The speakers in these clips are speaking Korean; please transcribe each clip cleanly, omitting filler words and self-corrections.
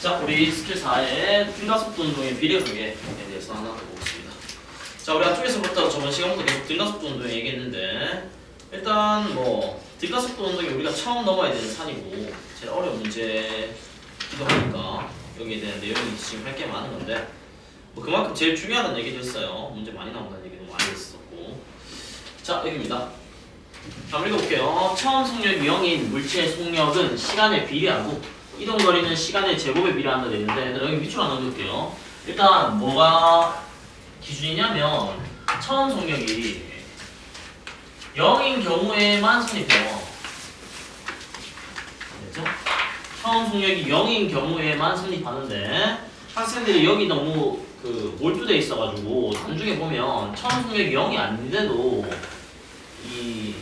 자, 우리 스킬 4의 등가속도 운동의 비례 관계에 대해서 하나 더 보겠습니다. 자, 우리 앞쪽에서부터 저번 시간부터 계속 등가속도 운동 얘기했는데, 일단 뭐 등가속도 운동이 우리가 처음 넘어야 되는 산이고 제일 어려운 문제이기도 하니까 여기에 대한 내용이 지금 할 게 많은 건데, 뭐 그만큼 제일 중요하다는 얘기도 했어요. 문제 많이 나온다는 얘기도 많이 했었고. 자, 여기입니다. 자, 한번 읽어볼게요. 처음 속력이 0인 물체의 속력은 시간에 비례하고 이동거리는 시간의 제곱에 비례한다 되는데, 여기 밑줄 하나 넣을게요. 일단 뭐가 기준이냐면 처음 속력이 0인 경우에만 선입해요. 됐죠? 처음 속력이 0인 경우에만 선입하는데, 학생들이 여기 너무 몰두돼 있어가지고 나중에 보면 처음 속력이 0이 아닌데도 이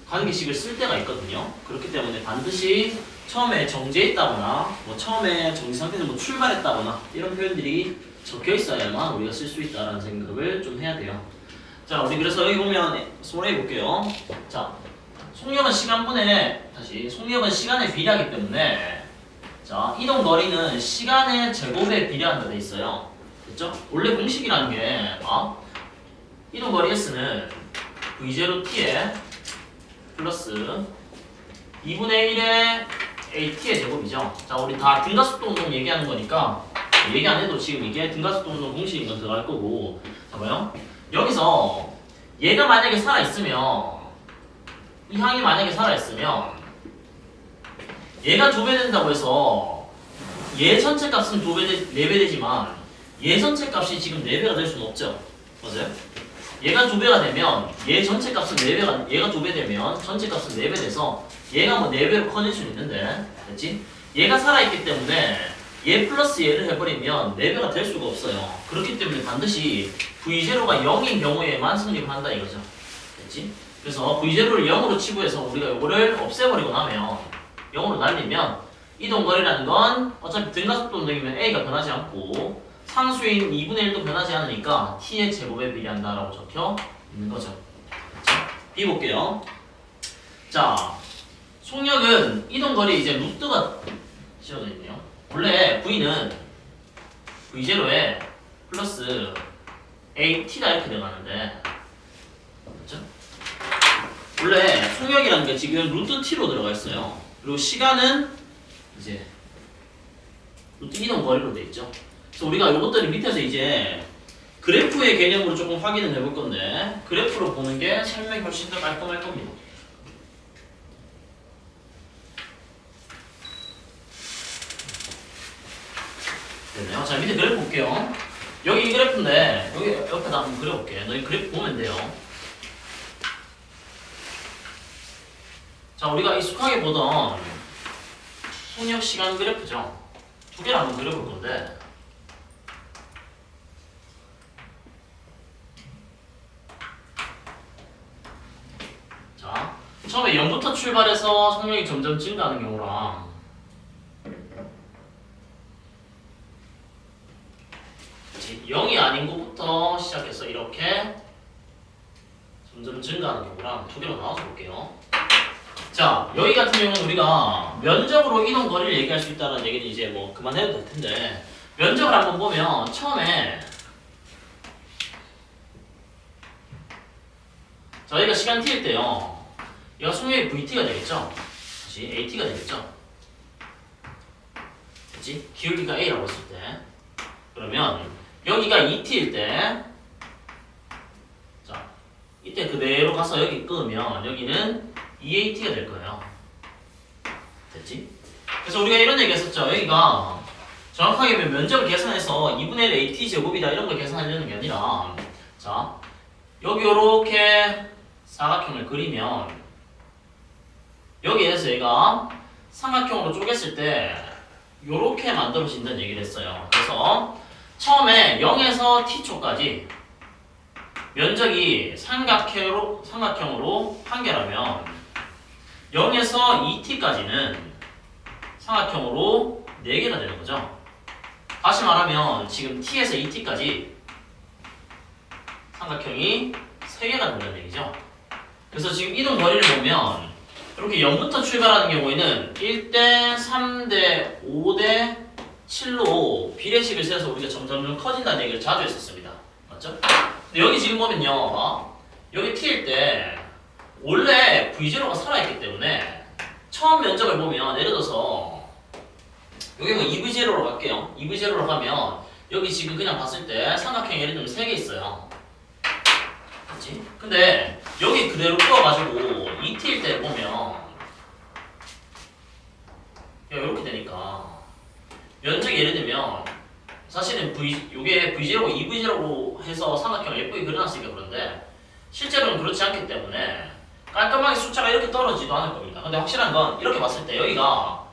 관계식을 쓸 때가 있거든요. 그렇기 때문에 반드시 처음에 정지해 있다거나 뭐 처음에 정지 상태에서 뭐 출발했다거나 이런 표현들이 적혀 있어야만 우리가 쓸 수 있다라는 생각을 좀 해야 돼요. 자, 우리 그래서 여기 보면 손해 볼게요. 자, 속력은 속력은 시간에 비례하기 때문에, 자, 이동 거리는 시간의 제곱에 비례한다 돼 있어요. 됐죠? 원래 공식이라는 게 이동 거리 S는 V0t에 플러스 2분의 1의 AT의 제곱이죠. 자, 우리 다 등가속도 운동 얘기하는 거니까 얘기 안 해도 지금 이게 등가속도 운동 공식인 건 들어갈 거고. 자, 봐요. 여기서 얘가 만약에 살아있으면, 이 항이 만약에 살아있으면 얘가 2배 된다고 해서 얘 전체 값은 4배 되지만 얘 전체 값이 지금 4배가 될 수는 없죠. 맞아요? 얘가 2배가 되면 얘 전체 값은 4배가, 얘가 2배 되면 전체 값은 4배 돼서 얘가 뭐 4배로 커질 수는 있는데, 됐지? 얘가 살아있기 때문에 얘 플러스 얘를 해버리면 4배가 될 수가 없어요. 그렇기 때문에 반드시 V0가 0인 경우에만 성립한다 이거죠. 됐지? 그래서 V0를 0으로 치부해서 우리가 이거를 없애버리고 나면 0으로 날리면 이동거리라는 건 어차피 등가속도 운동이면 A가 변하지 않고 상수인 2분의 1도 변하지 않으니까 T의 제곱에 비례한다라고 적혀 있는 거죠. 자, B 볼게요. 자, 속력은 이동거리 이제 루트가 씌워져 있네요. 원래 V는 V0에 플러스 AT다 이렇게 들어가는데, 그렇죠? 원래 속력이라는 게 지금 루트 T로 들어가 있어요. 그리고 시간은 이제 루트 이동거리로 돼 있죠. 그래서 우리가 이것들을 밑에서 이제 그래프의 개념으로 조금 확인을 해볼 건데, 그래프로 보는 게 설명이 훨씬 더 깔끔할 겁니다. 됐네요. 자, 밑에 그래프 볼게요. 여기 이 그래프인데, 여기 옆에다 한번 그려볼게. 너희 그래프 보면 돼요. 자, 우리가 익숙하게 보던 속력 시간 그래프죠. 두 개를 한번 그려볼 건데, 자, 처음에 0부터 출발해서 속력이 점점 증가하는 경우랑 0이 아닌 것부터 시작해서 이렇게 점점 증가하는 경우랑 두 개로 나눠서 볼게요. 자, 여기 같은 경우는 우리가 면적으로 이동 거리를 얘기할 수 있다는 얘기는 이제 뭐 그만해도 될 텐데, 면적을 한번 보면 처음에 자, 여기가 시간 t일 때요, 얘가 속력이 vt가 되겠죠. 다시 at가 되겠죠. 됐지? 기울기가 a라고 했을 때, 그러면 여기가 2t일 때, 자, 이때 그대로 가서 여기 끄면 여기는 2at가 될 거예요. 됐지? 그래서 우리가 이런 얘기 했었죠. 여기가 정확하게 면적을 계산해서 2분의 1 at 제곱이다 이런 걸 계산하려는 게 아니라, 자, 여기 요렇게 사각형을 그리면 여기에서 얘가 삼각형으로 쪼갰을 때 요렇게 만들어진다는 얘기를 했어요. 그래서 처음에 0에서 t초까지 면적이 삼각형으로 판결하면 0에서 2t까지는 삼각형으로 4개가 되는 거죠. 다시 말하면 지금 t에서 2t까지 삼각형이 3개가 된다는 얘기죠. 그래서 지금 이동 거리를 보면 이렇게 0부터 출발하는 경우에는 1대, 3대, 5대, 7로 비례식을 세서 우리가 점점 커진다는 얘기를 자주 했었습니다. 맞죠? 근데 여기 지금 보면요. 여기 t일 때 원래 v0가 살아있기 때문에 처음 면적을 보면 예를 들어서 여기 뭐 2v0로 갈게요. 2v0로 가면 여기 지금 그냥 봤을 때 삼각형 예를 들면 3개 있어요. 그치? 근데 여기 그대로 끄어가지고 2t일 때 보면 이렇게 되니까 면적이 예를 들면 사실은 요게 v0고 2v0로 해서 삼각형을 예쁘게 그려놨으니까 그런데 실제로는 그렇지 않기 때문에 깔끔하게 숫자가 이렇게 떨어지지도 않을 겁니다. 근데 확실한 건 이렇게 봤을 때 여기가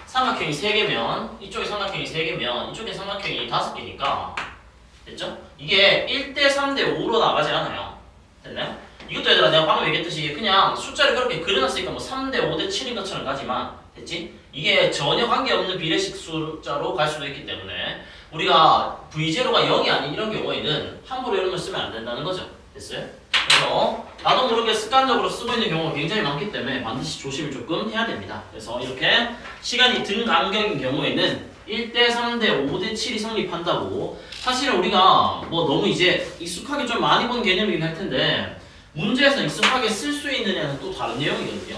삼각형이 3개면 이쪽에 삼각형이 3개면 이쪽에 삼각형이 5개니까 됐죠? 이게 1대 3대 5로 나가지 않아요. 됐나요? 이것도 얘들아 내가 방금 얘기했듯이 그냥 숫자를 그렇게 그려놨으니까 뭐 3대 5대 7인 것처럼 가지만 됐지? 이게 전혀 관계없는 비례식 숫자로 갈 수도 있기 때문에 우리가 v0가 0이 아닌 이런 경우에는 함부로 이런 걸 쓰면 안 된다는 거죠. 됐어요? 그래서 나도 모르게 습관적으로 쓰고 있는 경우가 굉장히 많기 때문에 반드시 조심을 조금 해야 됩니다. 그래서 이렇게 시간이 등 간격인 경우에는 1대 3대 5대 7이 성립한다고 사실은 우리가 뭐 너무 이제 익숙하게 좀 많이 본 개념이긴 할 텐데 문제에서 익숙하게 쓸 수 있느냐는 또 다른 내용이거든요.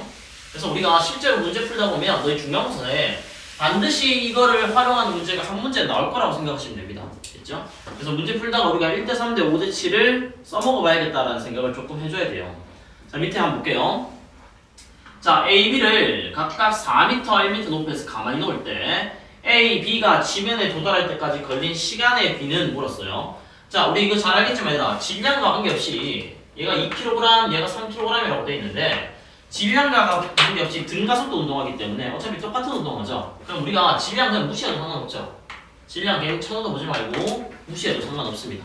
그래서 우리가 실제로 문제 풀다 보면 너희 중간고사에 반드시 이거를 활용하는 문제가 한 문제 나올 거라고 생각하시면 됩니다. 됐죠? 그래서 문제 풀다가 우리가 1대 3대 5대 7을 써먹어 봐야겠다라는 생각을 조금 해줘야 돼요. 자, 밑에 한번 볼게요. 자, A, B를 각각 4m, 1m 높이에서 가만히 놓을 때 A, B가 지면에 도달할 때까지 걸린 시간의 B는 물었어요. 자, 우리 이거 잘 알겠지만 얘들아, 질량과 관계없이 얘가 2kg, 얘가 3kg이라고 돼 있는데 질량과 관계없이 등가속도 운동하기 때문에 어차피 똑같은 운동하죠. 그럼 우리가 질량 그냥 무시해도 상관없죠. 질량 괜히 쳐다도 보지 말고 무시해도 상관없습니다.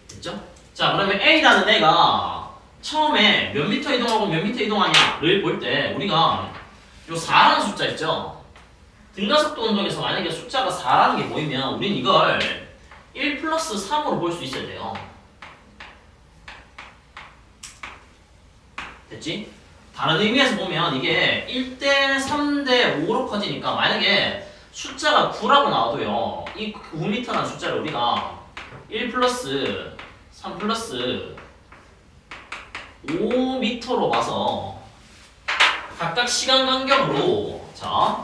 됐죠? 자, 그러면 A라는 애가 처음에 몇 미터 이동하고 몇 미터 이동하냐를 볼 때 우리가 요 4라는 숫자 있죠? 등가속도 운동에서 만약에 숫자가 4라는 게 보이면 우린 이걸 1 플러스 3으로 볼 수 있어야 돼요. 됐지? 다른 의미에서 보면 이게 1대 3대 5로 커지니까 만약에 숫자가 9라고 나와도요 이 9m라는 숫자를 우리가 1 플러스 3 플러스 5m로 봐서 각각 시간 간격으로 자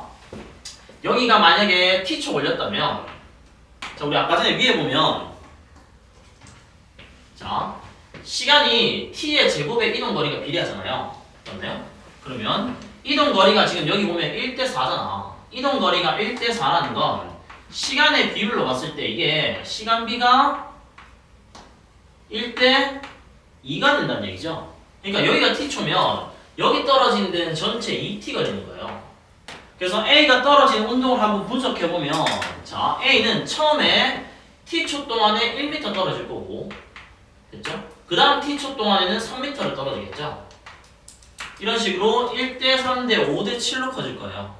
여기가 만약에 t초 걸렸다면 자 우리 아까 전에 위에 보면 자 시간이 t의 제곱의 이동거리가 비례하잖아요. 맞나요? 그러면 이동거리가 지금 여기 보면 1대 4잖아. 이동거리가 1대 4라는 건 시간의 비율로 봤을 때 이게 시간비가 1대 2가 된다는 얘기죠. 그러니까 여기가 t초면 여기 떨어지는 데는 전체 2t가 되는 거예요. 그래서 A가 떨어지는 운동을 한번 분석해보면 자 A는 처음에 t초 동안에 1m 떨어질 거고 됐죠? 그 다음 t초 동안에는 3m를 떨어지겠죠? 이런 식으로 1대 3대 5대 7로 커질 거예요.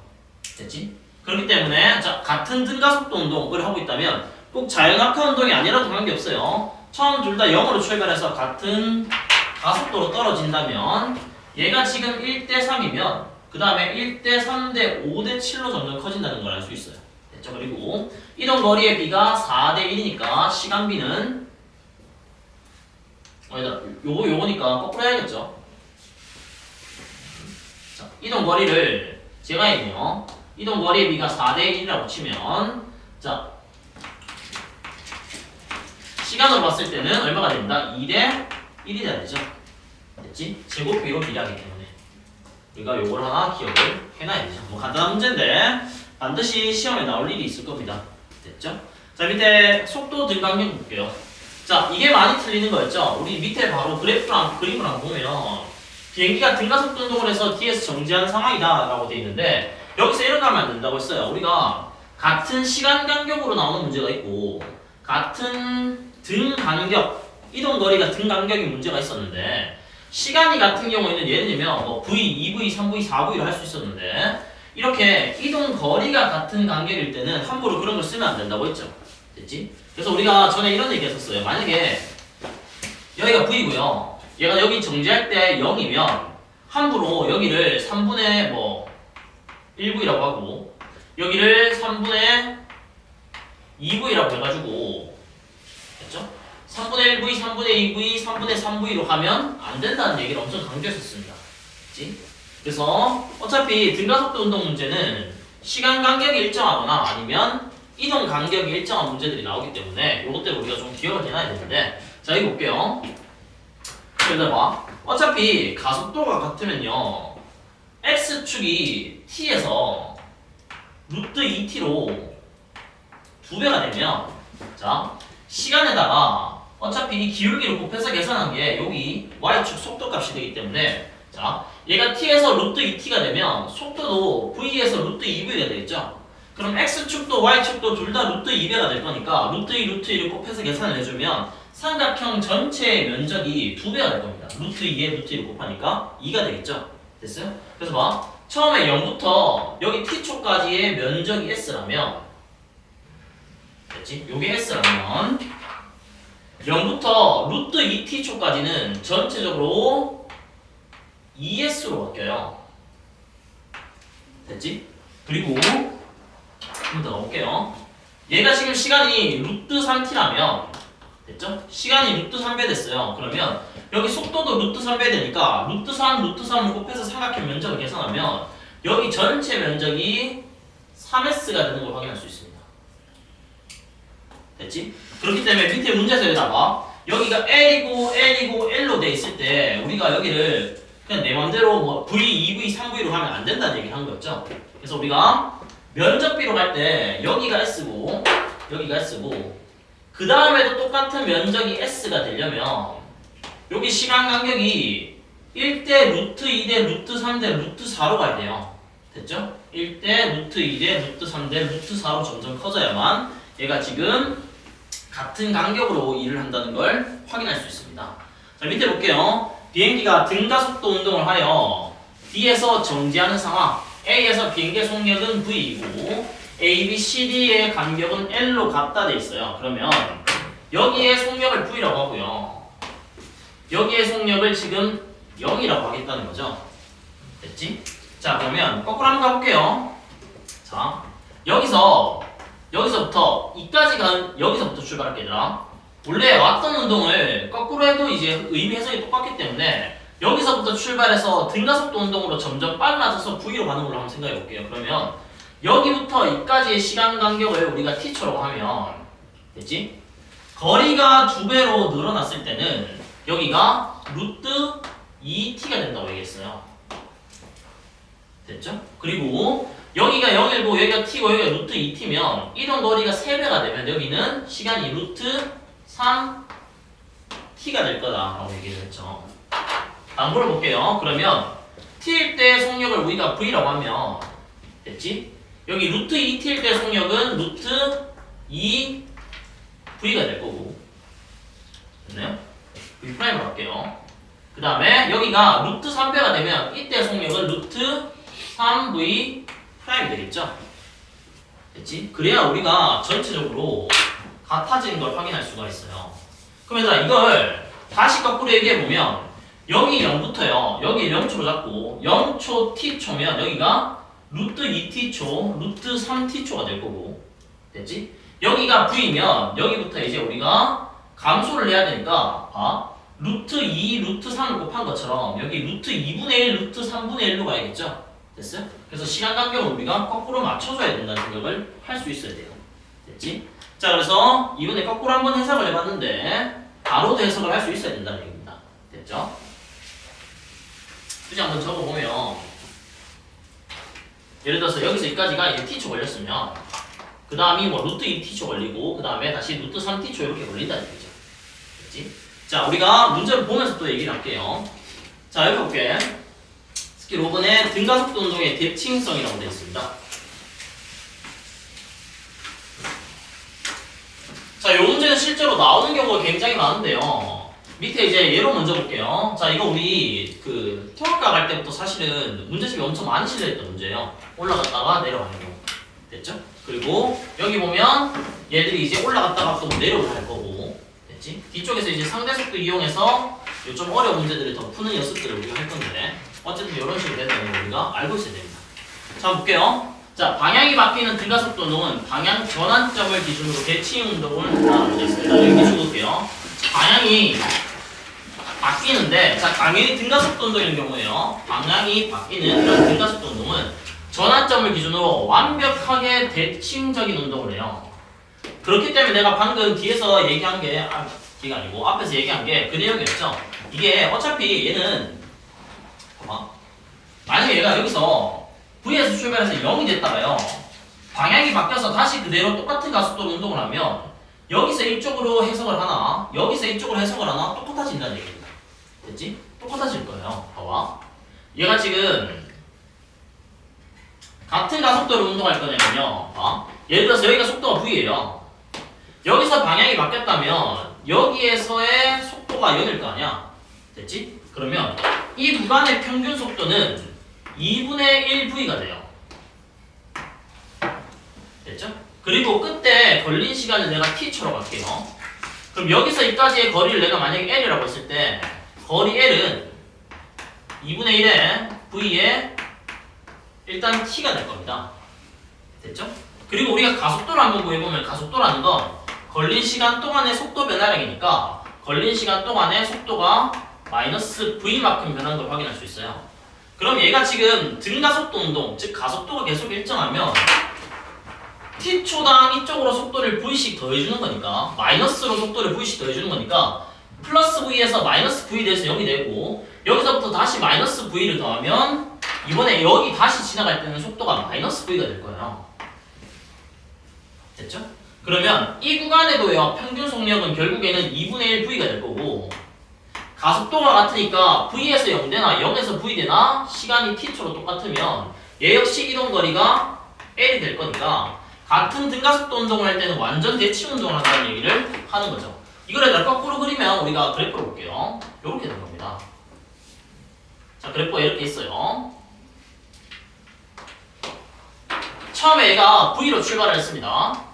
됐지? 그렇기 때문에 자 같은 등가속도 운동을 하고 있다면 꼭 자연학화 운동이 아니라도 관계없어요. 처음 둘 다 0으로 출발해서 같은 가속도로 떨어진다면 얘가 지금 1대 3이면 그 다음에 1대 3대 5대 7로 점점 커진다는 걸 알 수 있어요. 됐죠? 그리고 이동거리의 비가 4대 1이니까 시간비는 요거니까 거꾸로 해야겠죠? 자, 이동거리를 제가 했네요. 이동거리의 비가 4대 1이라고 치면 자 시간으로 봤을 때는 얼마가 됩니다? 2대 1이 돼야 되죠? 됐지? 제곱비로 비례하기 때문에 우리가 요걸 하나 기억을 해놔야 되죠. 뭐 간단한 문제인데 반드시 시험에 나올 일이 있을 겁니다. 됐죠? 자 밑에 속도 등간격 볼게요. 자 이게 많이 틀리는 거였죠? 우리 밑에 바로 그래프랑 그림을 한번 보면 비행기가 등가속도 운동을 해서 뒤에서 정지한 상황이다 라고 되어 있는데 여기서 이렇게 하면 안 된다고 했어요. 우리가 같은 시간 간격으로 나오는 문제가 있고 같은 등 간격 이동거리가 등 간격이 문제가 있었는데 시간이 같은 경우에는 예를 들면 뭐 V, 2V, 3V, 4V로 할 수 있었는데 이렇게 이동거리가 같은 간격일 때는 함부로 그런 걸 쓰면 안 된다고 했죠. 됐지? 그래서 우리가 전에 이런 얘기 했었어요. 만약에 여기가 V고요. 얘가 여기 정지할 때 0이면 함부로 여기를 3분의 뭐 1V라고 하고 여기를 3분의 2v라고 해가지고 됐죠? 3분의 1v, 3분의 2v, 3분의 3v로 가면 안 된다는 얘기를 엄청 강조했었습니다. 그치? 그래서 어차피 등가속도 운동 문제는 시간 간격이 일정하거나 아니면 이동 간격이 일정한 문제들이 나오기 때문에 이것들 우리가 좀 기억을 해놔야 되는데 자 이거 볼게요. 여기다 봐. 어차피 가속도가 같으면요 x축이 t에서 루트 2t로 2배가 되면 자 시간에다가 어차피 이 기울기를 곱해서 계산한 게 여기 y축 속도값이 되기 때문에 자 얘가 t에서 루트 2t가 되면 속도도 v에서 루트 2v가 되겠죠. 그럼 x축도 y축도 둘 다 루트 2배가 될 거니까 루트 2 루트 2를 곱해서 계산을 해주면 삼각형 전체의 면적이 2배가 될 겁니다. 루트 2에 루트 2를 곱하니까 2가 되겠죠. 됐어요? 그래서 봐 처음에 0부터 여기 t초까지의 면적이 s라면 됐지? 요게 s라면 0부터 루트 2t초까지는 전체적으로 2s로 바뀌어요. 됐지? 그리고 좀 더 넣을게요. 얘가 지금 시간이 루트 3t라면 됐죠? 시간이 루트 3배 됐어요. 그러면 여기 속도도 루트 3배 되니까 루트 3, 루트 3을 곱해서 삼각형 면적을 계산하면 여기 전체 면적이 3s가 되는 걸 확인할 수 있습니다. 됐지? 그렇기 때문에 밑에 문제에서 여기다가 여기가 L이고 L로 돼 있을 때 우리가 여기를 그냥 내 맘대로 뭐 V, 2V, 3V로 하면 안 된다는 얘기를 한 거였죠. 그래서 우리가 면적비로 갈 때 여기가 S고 여기가 S고 그 다음에도 똑같은 면적이 S가 되려면 여기 시간 간격이 1대 루트 2대 루트 3대 루트 4로 가야 돼요. 됐죠? 1대 루트 2대 루트 3대 루트 4로 점점 커져야만 얘가 지금 같은 간격으로 일을 한다는 걸 확인할 수 있습니다. 자 밑에 볼게요. 비행기가 등가속도 운동을 하여 D에서 정지하는 상황 A에서 비행기의 속력은 V이고 A, B, C, D의 간격은 L로 같다 돼 있어요. 그러면 여기에 속력을 V라고 하고요. 여기에 속력을 지금 0이라고 하겠다는 거죠. 됐지? 자 그러면 거꾸로 한번 가볼게요. 자 여기서부터 이까지 간 여기서부터 출발할게 얘들아. 원래 왔던 운동을 거꾸로 해도 이제 의미 해석이 똑같기 때문에 여기서부터 출발해서 등가속도 운동으로 점점 빨라져서 V로 가는 걸로 한번 생각해 볼게요. 그러면 여기부터 이까지의 시간 간격을 우리가 t초라고 하면 됐지? 거리가 2배로 늘어났을 때는 여기가 루트 2t가 된다고 얘기했어요. 됐죠? 그리고 여기가 0이고 여기가 t고 여기가 루트 2t면 이동 거리가 3배가 되면 여기는 시간이 루트 3t가 될 거다라고 얘기를 했죠. 다음 물어볼게요. 그러면 t일 때 속력을 우리가 v라고 하면 됐지? 여기 루트 2t일 때 속력은 루트 2v가 될 거고 됐나요? v 프라임으로 할게요. 그 다음에 여기가 루트 3배가 되면 이때 속력은 루트 3v 프라임이 되겠죠? 됐지? 그래야 우리가 전체적으로 같아지는 걸 확인할 수가 있어요. 그러면 이걸 다시 거꾸로 얘기해보면 여기 0부터요. 여기 0초로 잡고 0초 t초면 여기가 루트 2t초, 루트 3t초가 될 거고 됐지? 여기가 v면 여기부터 이제 우리가 감소를 해야 되니까 루트 2, 루트 3을 곱한 것처럼 여기 루트 2분의 1, 루트 3분의 1로 가야겠죠? 됐어요? 그래서 시간 간격을 우리가 거꾸로 맞춰줘야 된다는 생각을 할 수 있어야 돼요. 됐지? 자 그래서 이번에 거꾸로 한번 해석을 해봤는데 바로도 해석을 할 수 있어야 된다는 얘기입니다. 됐죠? 굳이 한번 적어보면 예를 들어서 여기서 여기까지가 이제 t초 걸렸으면 그 다음이 뭐 루트 2t초 걸리고 그 다음에 다시 루트 3t초 이렇게 걸린다는 얘기죠. 됐지? 자 우리가 문제를 보면서 또 얘기를 할게요. 자 여기 볼게. 스킬 5번에 등가속도 운동의 대칭성이라고 되어 있습니다. 자, 이 문제는 실제로 나오는 경우가 굉장히 많은데요. 밑에 이제 예로 먼저 볼게요. 자, 이거 우리 그 통합과 갈 때부터 사실은 문제집이 엄청 많이 실려있던 문제예요. 올라갔다가 내려가는 경우. 됐죠? 그리고 여기 보면 얘들이 이제 올라갔다가 또 내려갈 거고. 됐지? 뒤쪽에서 이제 상대속도 이용해서 좀 어려운 문제들을 더 푸는 연습들을 우리가 할 건데 어쨌든 이런 식으로 된다는 거 우리가 알고 있어야 됩니다. 자, 볼게요. 자, 방향이 바뀌는 등가속도 운동은 방향 전환점을 기준으로 대칭 운동을 한다고 되어 있습니다. 여기 적을게요. 방향이 바뀌는데, 자, 당연히 등가속도 운동인 경우에요. 방향이 바뀌는 이런 등가속도 운동은 전환점을 기준으로 완벽하게 대칭적인 운동을 해요. 그렇기 때문에 내가 방금 뒤에서 얘기한 게, 뒤가 아니고 앞에서 얘기한 게 그 내용이었죠. 이게 어차피 얘는, 봐봐. 만약에 얘가 여기서 V에서 출발해서 0이 됐다가요. 방향이 바뀌어서 다시 그대로 똑같은 가속도로 운동을 하면 여기서 이쪽으로 해석을 하나, 여기서 이쪽으로 해석을 하나 똑같아진다는 얘기입니다. 됐지? 똑같아질 거예요. 봐봐. 얘가 지금 같은 가속도로 운동할 거냐면요. 봐. 예를 들어서 여기가 속도가 V예요. 여기서 방향이 바뀌었다면 여기에서의 속도가 0일 거 아니야. 됐지? 그러면 이 구간의 평균 속도는 2분의 1V가 돼요. 됐죠? 그리고 끝에 걸린 시간을 내가 T초로 갈게요. 그럼 여기서 여기까지의 거리를 내가 만약에 L이라고 했을 때 거리 L은 2분의 1의 V에 일단 T가 될 겁니다. 됐죠? 그리고 우리가 가속도를 한번 구해보면 가속도라는 건 걸린 시간 동안의 속도 변화량이니까 걸린 시간 동안의 속도가 마이너스 V만큼 변하는 걸 확인할 수 있어요. 그럼 얘가 지금 등가속도 운동, 즉 가속도가 계속 일정하면 t초당 이쪽으로 속도를 V씩 더해주는 거니까 마이너스로 속도를 V씩 더해주는 거니까 플러스 V에서 마이너스 V 돼서 0이 되고 여기서부터 다시 마이너스 V를 더하면 이번에 여기 다시 지나갈 때는 속도가 마이너스 V가 될 거예요. 됐죠? 그러면 이 구간에도요 평균 속력은 결국에는 2분의 1 V가 될 거고 가속도가 같으니까 V에서 0 되나 0에서 V 되나 시간이 t초로 똑같으면 얘 역시 이동거리가 L이 될 거니까 같은 등가속도 운동을 할 때는 완전 대칭 운동을 한다는 얘기를 하는 거죠. 이걸 얘들아 거꾸로 그리면 우리가 그래프를 볼게요. 이렇게 된 겁니다. 자, 그래프가 이렇게 있어요. 처음에 얘가 V로 출발을 했습니다.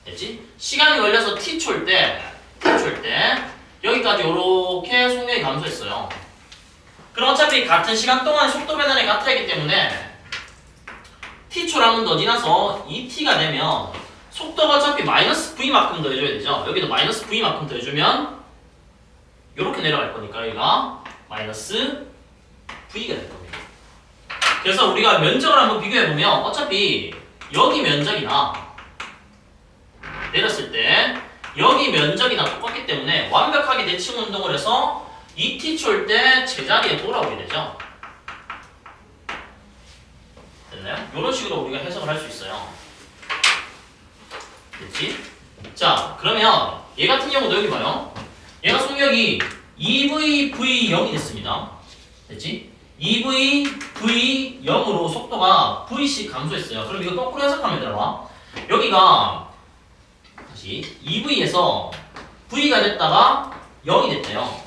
됐지? 시간이 걸려서 t초일 때 여기까지 이렇게 속력이 감소했어요. 그럼 어차피 같은 시간 동안 속도 변화량이 같아야 하기 때문에 t초를 한 번 더 지나서 2t가 되면 속도가 어차피 마이너스 v만큼 더해줘야 되죠. 여기도 마이너스 v만큼 더해주면 이렇게 내려갈 거니까 여기가 마이너스 v가 될 겁니다. 그래서 우리가 면적을 한번 비교해보면 어차피 여기 면적이나 내렸을 때 여기 면적이나 똑같기 때문에 완벽하게 대칭 운동을 해서 2t초일 때 제자리에 돌아오게 되죠. 됐나요? 이런 식으로 우리가 해석을 할 수 있어요. 됐지? 자, 그러면 얘 같은 경우도 여기 봐요. 얘가 속력이 2VV0이 됐습니다. 됐지? 2VV0으로 속도가 V씩 감소했어요. 그럼 이거 거꾸로 해석하면 되나? 여기가 다시 2V에서 V가 됐다가 0이 됐대요.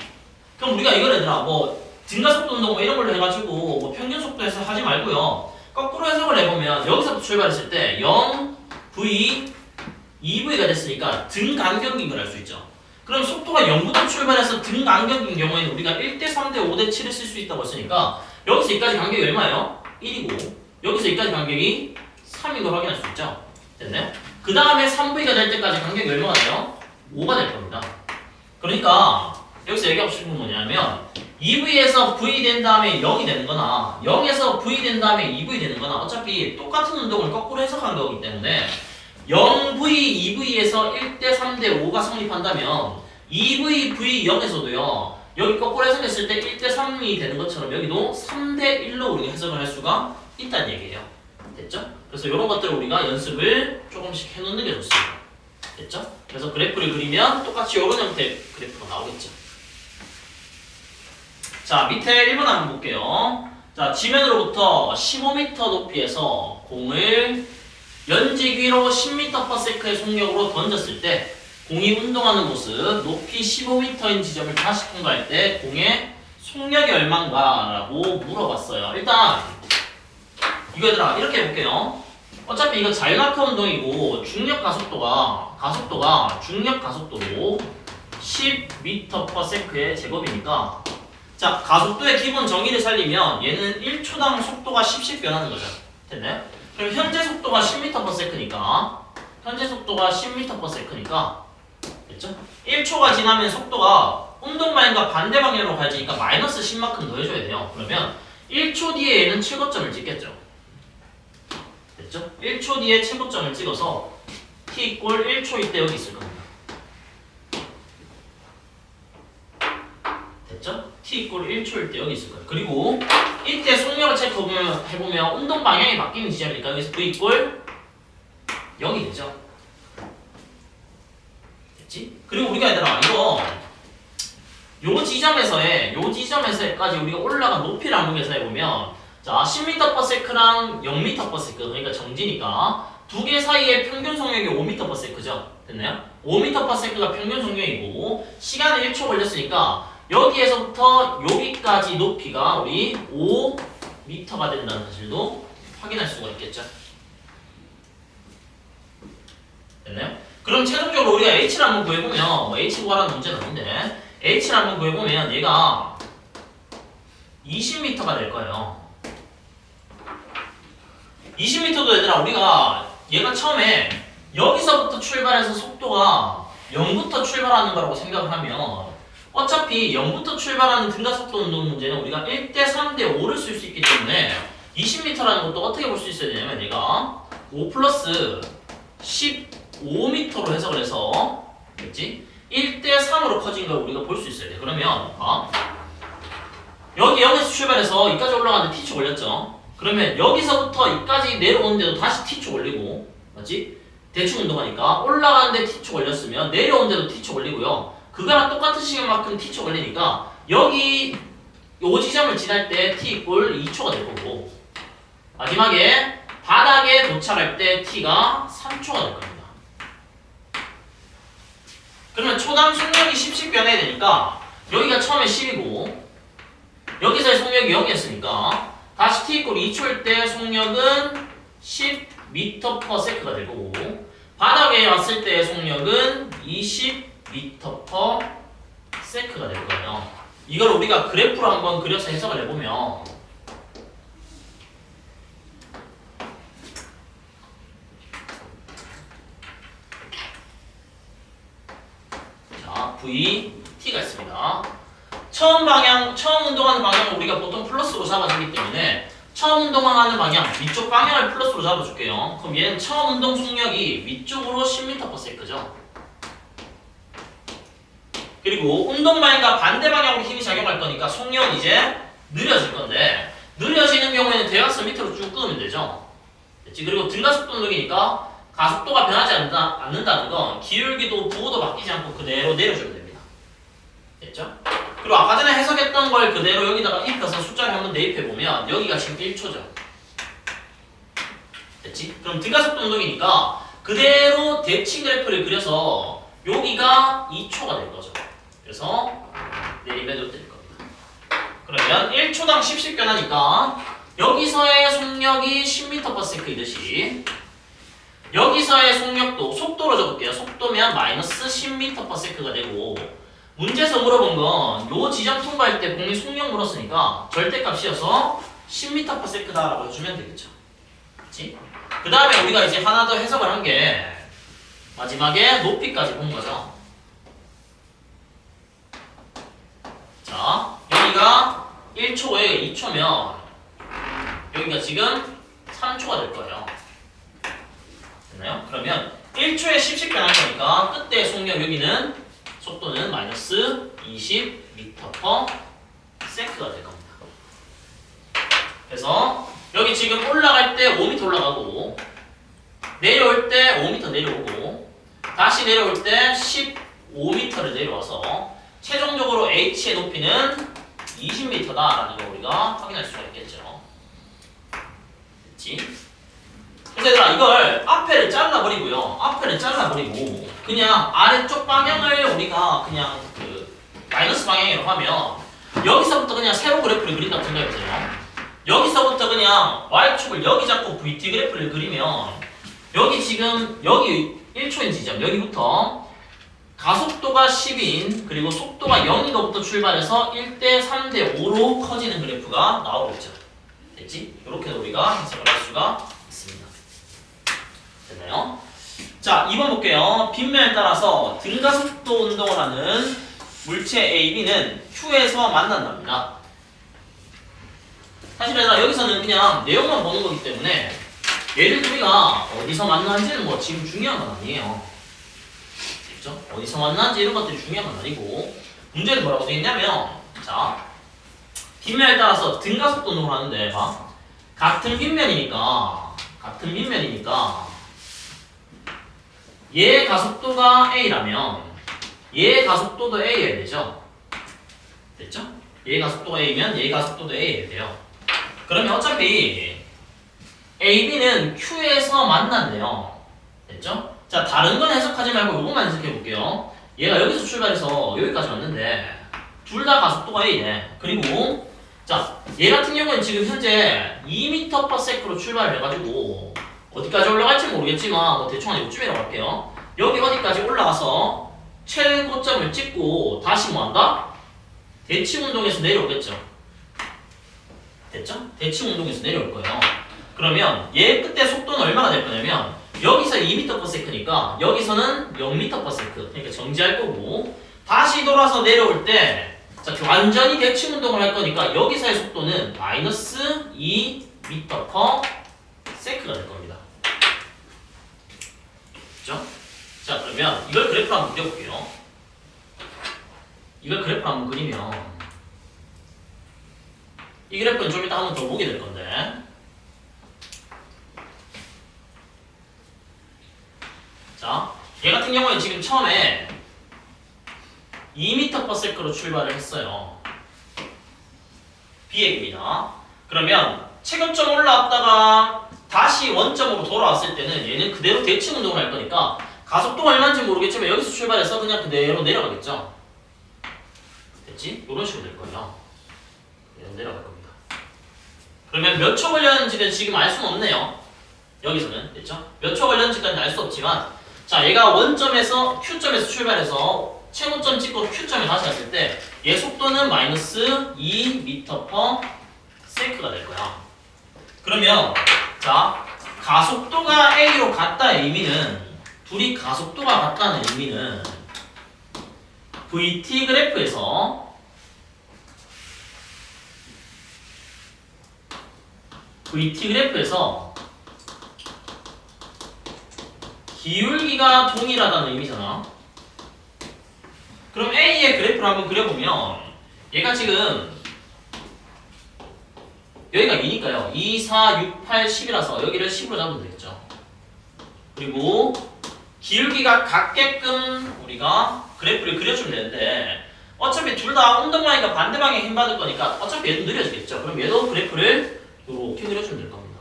그럼 우리가 이걸 얘들아 뭐 등가속도 운동 뭐 이런 걸로 해가지고 뭐 평균 속도에서 하지 말고요. 거꾸로 해석을 해보면 여기서부터 출발했을 때 0, V, 2V가 됐으니까 등 간격인 걸 알 수 있죠. 그럼 속도가 0부터 출발해서 등 간격인 경우에는 우리가 1대 3대 5대 7을 쓸 수 있다고 했으니까 여기서 여기까지 간격이 얼마예요? 1이고 여기서 여기까지 간격이 3인 걸 확인할 수 있죠. 됐나요? 그 다음에 3V가 될 때까지 간격이 얼마가 돼요? 5가 될 겁니다. 그러니까 여기서 얘기하고 싶은 건 뭐냐면 2V에서 V 된 다음에 0이 되는 거나 0에서 V 된 다음에 2V 되는 거나 어차피 똑같은 운동을 거꾸로 해석한 거기 때문에 0V, 2V에서 1대 3대 5가 성립한다면 2V, V0에서도요 여기 거꾸로 해석했을 때 1대 3이 되는 것처럼 여기도 3대 1로 우리가 해석을 할 수가 있다는 얘기예요. 됐죠? 그래서 이런 것들을 우리가 연습을 조금씩 해놓는 게 좋습니다. 됐죠? 그래서 그래프를 그리면 똑같이 이런 형태의 그래프가 나오겠죠. 자, 밑에 1번 한번 볼게요. 자, 지면으로부터 15m 높이에서 공을 연직 위로 10m/s의 속력으로 던졌을 때 공이 운동하는 모습 높이 15m인 지점을 다시 통과할 때 공의 속력이 얼마인가 라고 물어봤어요. 일단 이거 얘들아 이렇게 해볼게요. 어차피 이거 자유낙하 운동이고 중력 가속도가 중력 가속도로 10m/s의 제곱이니까 자 가속도의 기본 정의를 살리면 얘는 1초당 속도가 10씩 변하는 거죠. 됐나요? 그럼 현재 속도가 10m/s니까 현재 속도가 10m/s니까 됐죠? 1초가 지나면 속도가 운동방향과 반대 방향으로 가지니까 마이너스 10만큼 더 해줘야 돼요. 그러면 1초 뒤에 얘는 최고점을 찍겠죠. 됐죠? 1초 뒤에 최고점을 찍어서 t 이꼴 1초일 때 여기 있을 겁니다. 됐죠? t 이꼴 1초일 때 여기 있을 거예요. 그리고 이때 속력을 체크해보면 운동 방향이 바뀌는 지점이니까 여기서 v 이꼴 0이 되죠. 됐지? 그리고 우리가 얘들아 이거 요 지점에서까지 우리가 올라간 높이를 한번 계산해보면 자 10m/s랑 0m/s 그러니까 정지니까 두 개 사이의 평균 속력이 5m/s죠. 됐나요? 5m/s가 평균 속력이고 시간이 1초 걸렸으니까 여기에서부터 여기까지 높이가 우리 5m가 된다는 사실도 확인할 수가 있겠죠. 됐나요? 그럼 최종적으로 우리가 h를 한번 구해보면 h 구하라는 문제는 아닌데 h를 한번 구해보면 얘가 20m가 될 거예요. 20m도 얘들아 우리가 얘가 처음에 여기서부터 출발해서 속도가 0부터 출발하는 거라고 생각을 하면 어차피 0부터 출발하는 등가속도 운동 문제는 우리가 1대 3대 5를 쓸 수 있기 때문에 20m라는 것도 어떻게 볼 수 있어야 되냐면 얘가 5 플러스 15m로 해석을 해서 됐지? 1대 3으로 커진 걸 우리가 볼 수 있어야 돼. 그러면 여기 0에서 출발해서 여기까지 올라가는데 t초 걸렸죠? 그러면 여기서부터 여기까지 내려오는데도 다시 t초 걸리고 맞지? 대충 운동하니까 올라가는데 t초 걸렸으면 내려오는데도 t초 걸리고요. 그거랑 똑같은 시간만큼 t초 걸리니까 여기 요 지점을 지날 때 t 이꼴 2초가 될 거고 마지막에 바닥에 도착할 때 t가 3초가 될 겁니다. 그러면 초당 속력이 10씩 변해야 되니까 여기가 처음에 10이고 여기서의 속력이 0이었으니까 다시 t 이꼴 2초일 때 속력은 10m/s가 될 거고 바닥에 왔을 때의 속력은 20m/s가 될 거예요. 이걸 우리가 그래프로 한번 그려서 해석을 해보면 자, VT가 있습니다. 처음 운동하는 방향을 우리가 보통 플러스로 잡아주기 때문에 처음 운동하는 방향, 위쪽 방향을 플러스로 잡아줄게요. 그럼 얘는 처음 운동 속력이 위쪽으로 10m/s죠. 그리고 운동 방향과 반대 방향으로 힘이 작용할 거니까 속력은 이제 느려질 건데 느려지는 경우에는 대각선 밑으로 쭉 끄면 되죠. 됐지? 그리고 등가속도 운동이니까 가속도가 변하지 않는다는 건 기울기도 부호도 바뀌지 않고 그대로 내려주면 됩니다. 됐죠? 그리고 아까 전에 해석했던 걸 그대로 여기다가 입혀서 숫자를 한번 대입해보면 여기가 지금 1초죠. 됐지? 그럼 등가속도 운동이니까 그대로 대칭 그래프를 그려서 여기가 2초가 될 거죠. 그래서 내리면 이렇게 될 겁니다. 그러면 1초당 10씩 변하니까 여기서의 속력이 10m/s이듯이 여기서의 속도로 적을게요. 속도면 마이너스 10m/s가 되고 문제에서 물어본 건 요 지점 통과할 때 공이 속력 물었으니까 절대값이어서 10m/s다라고 해주면 되겠죠. 그치? 그 다음에 우리가 이제 하나 더 해석을 한 게 마지막에 높이까지 본 거죠. 자, 여기가 1초에 2초면 여기가 지금 3초가 될 거예요. 됐나요? 그러면 1초에 10씩 변할 거니까 끝에 속력 여기는 속도는 마이너스 20m/s가 될 겁니다. 그래서 여기 지금 올라갈 때 5m 올라가고 내려올 때 5m 내려오고 다시 내려올 때 15m를 내려와서 최종적으로 h의 높이는 20m다라는 걸 우리가 확인할 수가 있겠죠. 됐지? 그래서 얘들아 이걸 앞에를 잘라버리고 그냥 아래쪽 방향을 우리가 그냥 그 마이너스 방향으로 하면 여기서부터 그냥 세로 그래프를 그린다고 생각해보세요. 여기서부터 그냥 y축을 여기 잡고 vt 그래프를 그리면 여기 지금 여기 1초인 지점 여기부터 가속도가 10인 그리고 속도가 0인 것부터 출발해서 1대 3대 5로 커지는 그래프가 나오겠죠. 됐지? 이렇게 우리가 해석을 할 수가 있습니다. 되겠네요. 자, 2번 볼게요. 빗면에 따라서 등가속도 운동을 하는 물체 A, B는 Q에서 만난답니다. 사실 여기서는 그냥 내용만 보는 거기 때문에 얘를 우리가 어디서 만나는지는 뭐 지금 중요한 건 아니에요. 그렇죠? 어디서 만나는지 이런 것들이 중요한 건 아니고 문제는 뭐라고 되어 있냐면 자, 빗면에 따라서 등가속도 운동을 하는데 봐. 같은 빗면이니까 얘의 가속도가 A라면 얘의 가속도도 A여야 되죠? 됐죠? 얘의 가속도가 A면 얘의 가속도도 A여야 돼요. 그러면 어차피 A, B는 Q에서 만난대요. 됐죠? 자, 다른 건 해석하지 말고 이것만 해석해 볼게요. 얘가 여기서 출발해서 여기까지 왔는데 둘 다 가속도가 A네. 그리고 자, 얘 같은 경우는 지금 현재 2m/s로 출발을 해가지고 어디까지 올라갈지 모르겠지만 뭐 대충 한 이쯤이라고 할게요. 여기 어디까지 올라가서 최고점을 찍고 다시 뭐한다? 대칭운동에서 내려오겠죠. 됐죠? 대칭운동에서 내려올 거예요. 그러면 얘 끝에 속도는 얼마나 될 거냐면 여기서 2m/s니까 여기서는 0m/s 그러니까 정지할 거고 다시 돌아서 내려올 때 자, 완전히 대칭운동을 할 거니까 여기서의 속도는 마이너스 2m/s가 될 겁니다. 그렇죠? 자, 그러면 이걸 그래프로 한번 그려볼게요. 이걸 그래프로 한번 그리면 이 그래프는 좀 이따 한번 더 보게 될 건데 자, 얘 같은 경우에 지금 처음에 2m/s로 출발을 했어요. B액입니다. 그러면 최고점 올라왔다가 다시 원점으로 돌아왔을 때는 얘는 그대로 대칭 운동을 할 거니까 가속도가 얼마인지 모르겠지만 여기서 출발해서 그냥 그대로 내려가겠죠. 됐지? 이런 식으로 될 거예요. 그대로 내려갈 겁니다. 그러면 몇 초 걸렸는지는 지금 알 수는 없네요. 여기서는 됐죠? 몇 초 걸렸는지까지는 알 수 없지만 자, 얘가 원점에서 Q점에서 출발해서 최고점 찍고 Q점에 다시 왔을 때 얘 속도는 마이너스 2m/s가 될 거야. 그러면 자, 가속도가 A로 같다의 의미는 둘이 가속도가 같다는 의미는 VT 그래프에서 기울기가 동일하다는 의미잖아. 그럼 A의 그래프를 한번 그려보면 얘가 지금 여기가 2니까요. 2, 4, 6, 8, 10이라서 여기를 10으로 잡으면 되겠죠. 그리고 기울기가 같게끔 우리가 그래프를 그려주면 되는데 어차피 둘 다 운동량이니까 반대 방향에 힘 받을 거니까 어차피 얘도 느려지겠죠. 그럼 얘도 그래프를 이렇게 그려주면 될 겁니다.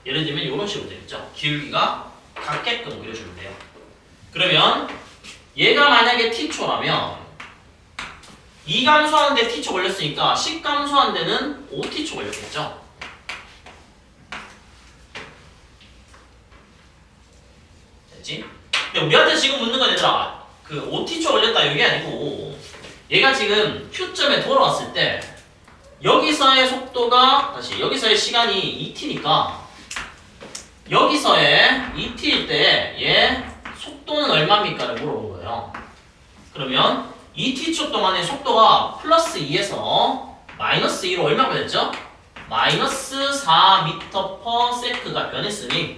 예를 들면 이런 식으로 되겠죠. 기울기가 같게끔 그려주면 돼요. 그러면 얘가 만약에 t초라면 2 감소하는데 t초 걸렸으니까 10 감소한 데는 5t초 걸렸겠죠. 됐지? 근데 우리한테 지금 묻는 건 얘들아 그 5t초 걸렸다 이게 아니고 얘가 지금 Q점에 돌아왔을 때 여기서의 속도가 다시 여기서의 시간이 2t니까 여기서의 2t일 때 얘 속도는 얼마입니까를 물어본 거예요. 그러면 2t초 동안의 속도가 플러스 2에서 마이너스 2로 얼마가 됐죠? 마이너스 4m/s가 변했으니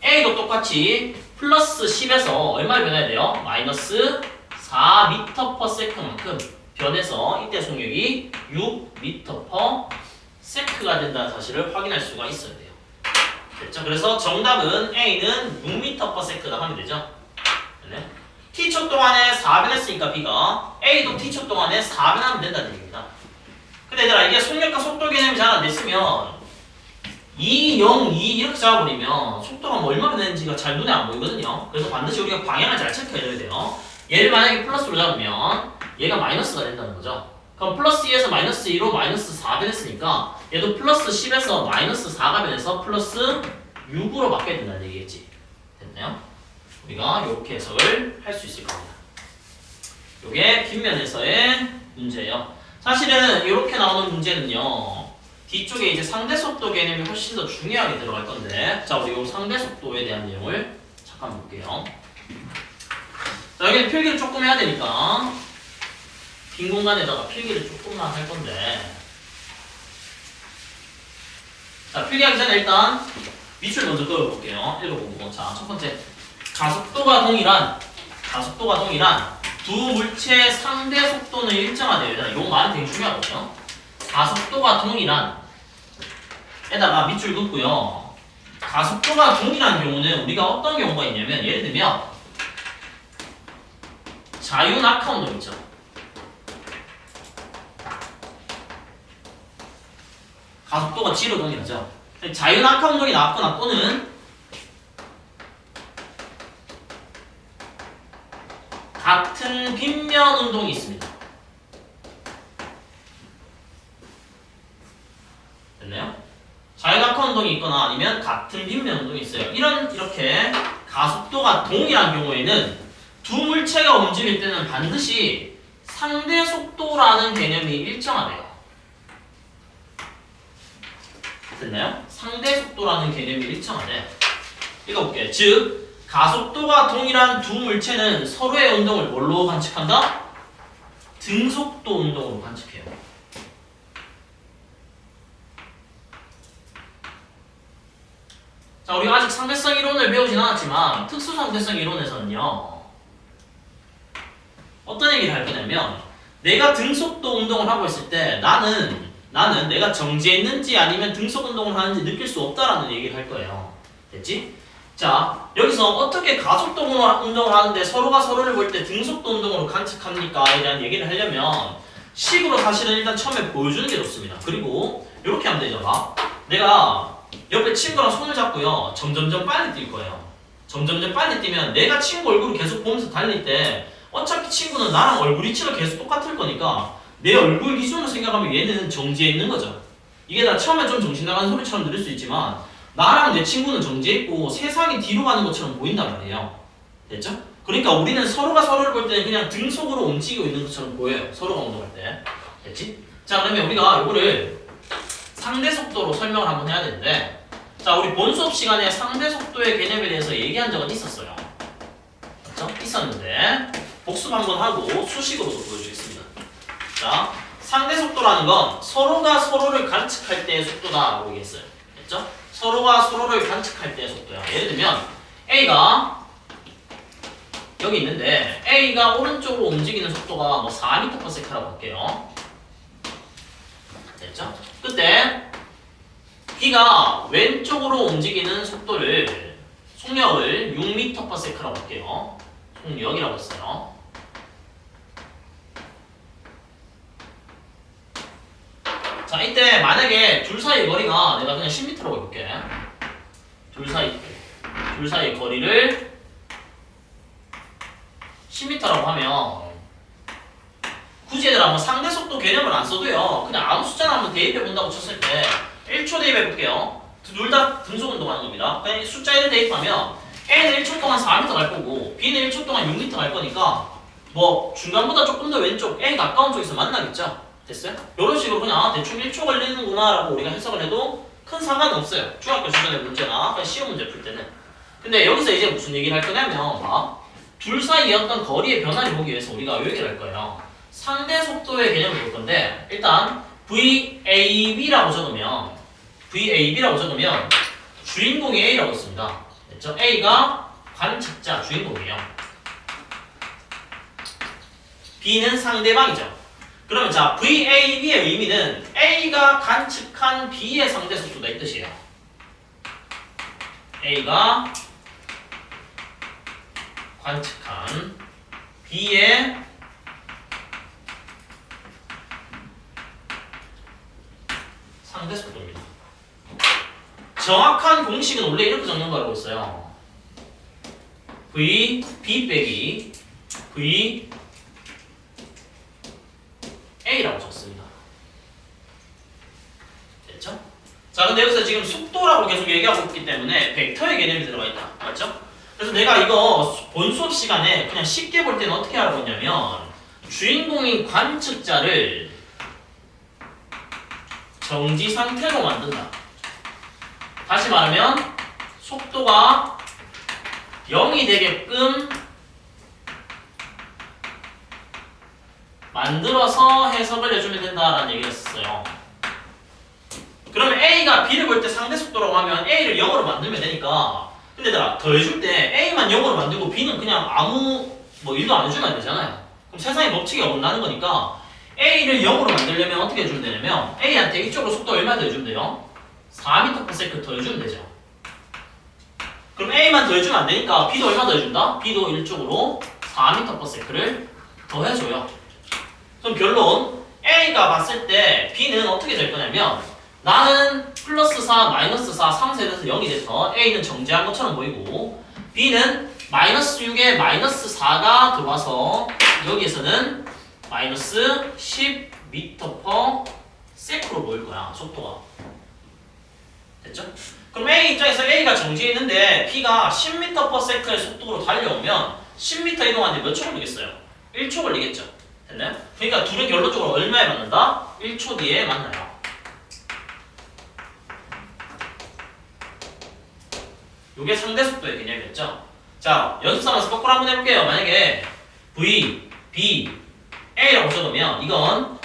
A도 똑같이 플러스 10에서 얼마를 변해야 돼요? 마이너스 4m/s만큼 변해서 이때 속력이 6m/s가 된다는 사실을 확인할 수가 있어야 돼요. 됐죠? 그래서 정답은 A는 6m/s다 하면 되죠. 네? t초 동안에 4변했으니까 B가 A도 t초 동안에 4변하면 된다는 얘기입니다. 근데 얘들아 이게 속력과 속도 개념이 잘 안 됐으면 2, 0, 2 이렇게 잡아버리면 속도가 뭐 얼마 변했는지가 잘 눈에 안 보이거든요. 그래서 반드시 우리가 방향을 잘 체크해줘야 돼요. 얘를 만약에 플러스로 잡으면 얘가 마이너스가 된다는 거죠. 그럼 플러스 2에서 마이너스 2로 마이너스 4 변했으니까 얘도 플러스 10에서 마이너스 4가 변해서 플러스 6으로 바뀌어야 된다는 얘기겠지. 됐나요? 우리가 이렇게 해석을 할 수 있을 겁니다. 이게 빗면에서의 문제예요. 사실은 이렇게 나오는 문제는요. 뒤쪽에 이제 상대 속도 개념이 훨씬 더 중요하게 들어갈 건데, 자 우리 이 상대 속도에 대한 내용을 잠깐 볼게요. 자 여기는 필기를 조금 해야 되니까 빈 공간에다가 필기를 조금만 할 건데, 자 필기하기 전에 일단 밑줄 먼저 그어볼게요. 읽어보고, 자 첫 번째, 가속도가 동일한 두 물체의 상대 속도는 일정하대요. 이거 말이 되게 중요하거든요. 가속도가 동일한 에다가 밑줄 긋고요. 가속도가 동일한 경우는 우리가 어떤 경우가 있냐면, 예를 들면 자유낙하 운동 있죠. 가속도가 G로 동일하죠. 자유낙하 운동이 나왔거나 또는 같은 빗면 운동이 있습니다. 됐나요? 자유낙하 운동이 있거나 아니면 같은 빗면 운동이 있어요. 이렇게 가속도가 동일한 경우에는 두 물체가 움직일 때는 반드시 상대 속도라는 개념이 일정하대요. 됐나요? 상대 속도라는 개념이 일정하대. 읽어볼게요. 즉 가속도가 동일한 두 물체는 서로의 운동을 뭘로 관측한다? 등속도 운동으로 관측해요. 자, 우리가 아직 상대성 이론을 배우진 않았지만 특수상대성 이론에서는요, 어떤 얘기를 할 거냐면, 내가 등속도 운동을 하고 있을 때 나는 내가 정지해 있는지 아니면 등속 운동을 하는지 느낄 수 없다라는 얘기를 할 거예요. 됐지? 자, 여기서 어떻게 가속도 운동을 하는데 서로가 서로를 볼 때 등속도 운동으로 관측합니까에 대한 얘기를 하려면 식으로 사실은 일단 처음에 보여주는 게 좋습니다. 그리고 이렇게 하면 되죠. 봐. 내가 옆에 친구랑 손을 잡고요, 점점점 빨리 뛸 거예요. 점점점 빨리 뛰면 내가 친구 얼굴을 계속 보면서 달릴 때 어차피 친구는 나랑 얼굴 위치가 계속 똑같을 거니까 내 얼굴 기준으로 생각하면 얘는 정지해 있는 거죠. 이게 다 처음에 좀 정신 나가는 소리처럼 들릴 수 있지만 나랑 내 친구는 정지해 있고 세상이 뒤로 가는 것처럼 보인단 말이에요. 됐죠? 그러니까 우리는 서로가 서로를 볼 때는 그냥 등속으로 움직이고 있는 것처럼 보여요. 서로가 운동할 때. 됐지? 자, 그러면 우리가 이거를 상대 속도로 설명을 한번 해야 되는데, 자, 우리 본 수업 시간에 상대 속도의 개념에 대해서 얘기한 적은 있었어요. 그렇죠? 있었는데 복습 한번 하고 수식으로도 보여주겠습니다. 자, 상대 속도라는 건 서로가 서로를 관측할 때의 속도다라고 얘기했어요. 됐죠? 서로가 서로를 관측할 때의 속도야. 예를 들면 A가 여기 있는데 A가 오른쪽으로 움직이는 속도가 뭐 4m/s라고 할게요. 됐죠? 그때 B가 왼쪽으로 움직이는 속도를, 속력을 6m/s라고 할게요. 속력이라고 했어요. 자, 이때 만약에 둘 사이 거리가 내가 그냥 10m라고 해볼게. 둘 사이 거리를 10m라고 하면 굳이 얘들아 뭐 상대 속도 개념을 안 써도요, 그냥 아무 숫자나 한번 대입해 본다고 쳤을 때 1초 대입해 볼게요. 둘 다 등속 운동하는 겁니다. 그냥 숫자 1을 대입하면 A는 1초 동안 4m 갈 거고 B는 1초 동안 6m 갈 거니까 뭐 중간보다 조금 더 왼쪽 A 가까운 쪽에서 만나겠죠? 됐어요? 이런 식으로 그냥 대충 1초 걸리는구나 라고 우리가 해석을 해도 큰 상관은 없어요. 중학교 수준의 문제나 그냥 시험 문제 풀 때는. 근데 여기서 이제 무슨 얘기를 할 거냐면, 둘 사이의 어떤 거리의 변화를 보기 위해서 우리가 이 얘기를 할 거예요. 상대 속도의 개념을 볼 건데, 일단 VAB라고 적으면 주인공이 A라고 했습니다. 됐죠? A가 관측자 주인공이에요. B는 상대방이죠. 그러면 자, VAB의 의미는 A가 관측한 B의 상대 속도다 이 뜻이에요. A가 관측한 B의 상대 속도입니다. 정확한 공식은 원래 이렇게 적는 거라고 했어요. V, B 빼기 V A라고 적습니다. 됐죠? 자, 근데 여기서 지금 속도라고 계속 얘기하고 있기 때문에 벡터의 개념이 들어가 있다. 맞죠? 그래서 내가 이거 본 수업 시간에 그냥 쉽게 볼 때는 어떻게 하라고 했냐면, 주인공인 관측자를 정지 상태로 만든다. 다시 말하면 속도가 0이 되게끔 만들어서 해석을 해주면 된다라는 얘기를 했었어요. 그러면 A가 B를 볼 때 상대 속도라고 하면 A를 0으로 만들면 되니까, 근데 내가 더해줄 때 A만 0으로 만들고 B는 그냥 아무 일도 안 해주면 안 되잖아요. 그럼 세상에 법칙이 어긋나는 거니까 A를 0으로 만들려면 어떻게 해주면 되냐면 A한테 이쪽으로 속도 얼마 더해주면 돼요? 4m/s 더해주면 되죠. 그럼 A만 더해주면 안 되니까 B도 얼마 더해준다? B도 이쪽으로 4m/s를 더해줘요. 그럼 결론, A가 봤을 때 B는 어떻게 될 거냐면, 나는 플러스 4, 마이너스 4, 3세대에서 0이 돼서 A는 정지한 것처럼 보이고, B는 마이너스 6에 마이너스 4가 들어와서 여기에서는 마이너스 10m/s로 보일 거야, 속도가. 됐죠? 그럼 A 입장에서 A가 정지해 있는데 B가 10m/s의 속도로 달려오면 10m 이동하는데 몇 초 걸리겠어요? 1초 걸리겠죠? 됐나요? 그러니까 둘은 결론적으로 얼마에 만난다? 1초 뒤에 만나요. 이게 상대 속도의 개념이었죠? 자, 연습 삼아서 거꾸로 한번 해볼게요. 만약에 V, B, A라고 적으면 이건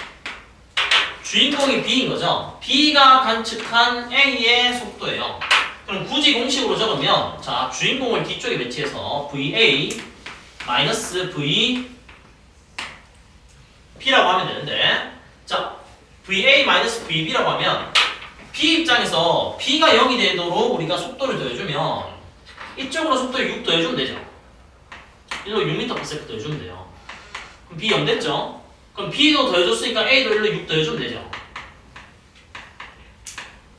주인공이 B인 거죠? B가 관측한 A의 속도예요. 그럼 굳이 공식으로 적으면, 자, 주인공을 뒤쪽에 배치해서 VA 마이너스 V P라고 하면 되는데, 자, VA 마이너스 VB라고 하면 B 입장에서 B가 0이 되도록 우리가 속도를 더해주면 이쪽으로 속도를 6 더해주면 되죠. 일로 6m/s 더해주면 돼요. 그럼 B 0 됐죠? 그럼 B도 더해줬으니까 A도 일로 6 더해주면 되죠.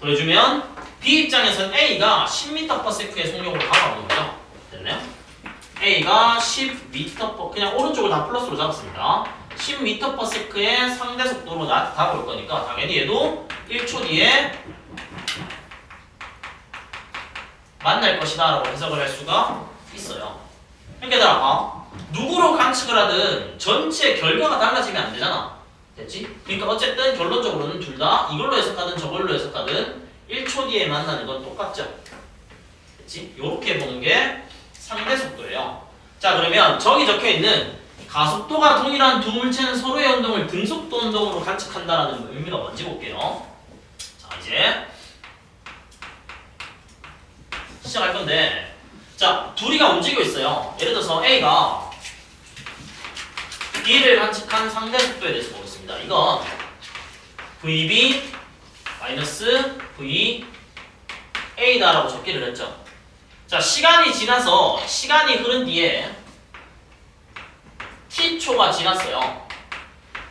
더해주면 B 입장에서는 A가 10m/s의 속력으로 다가오는 거죠. 됐나요? A가 10m/s, 그냥 오른쪽을 다 플러스로 잡았습니다. 10m/s의 상대 속도로 다가올 거니까 당연히 얘도 1초 뒤에 만날 것이다 라고 해석을 할 수가 있어요. 그러니까 얘들아, 누구로 관측을 하든 전체 결과가 달라지면 안 되잖아. 됐지? 그러니까 어쨌든 결론적으로는 둘 다 이걸로 해석하든 저걸로 해석하든 1초 뒤에 만나는 건 똑같죠. 됐지? 요렇게 보는 게 상대 속도예요. 자, 그러면 저기 적혀있는 가속도가 동일한 두 물체는 서로의 운동을 등속도 운동으로 관측한다는 의미가 뭔지 볼게요. 자, 이제 시작할 건데, 자, 둘이가 움직이고 있어요. 예를 들어서 A가 B를 관측한 상대 속도에 대해서 보겠습니다. 이건 VB 마이너스 VA다라고 적기를 했죠. 자, 시간이 지나서 시간이 흐른 뒤에 T초가 지났어요.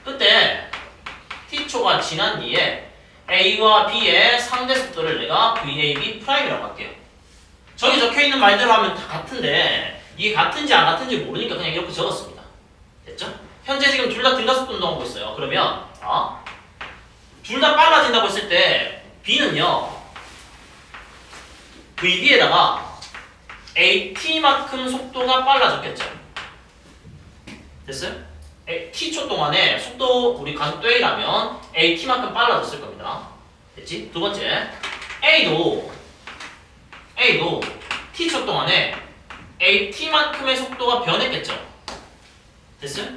그때 T초가 지난 뒤에 A와 B의 상대 속도를 내가 VAB 프라임이라고 할게요. 저기 적혀있는 말대로 하면 다 같은데 이게 같은지 안 같은지 모르니까 그냥 이렇게 적었습니다. 됐죠? 현재 지금 둘 다 등가속도 운동하고 있어요. 그러면 둘 다 빨라진다고 했을 때 B는요, VB에다가 AT만큼 속도가 빨라졌겠죠. 됐어요? T초 동안에 속도, 우리 가속도 A라면 AT만큼 빨라졌을 겁니다. 됐지? 두 번째, A도 T초 동안에 AT만큼의 속도가 변했겠죠. 됐어요?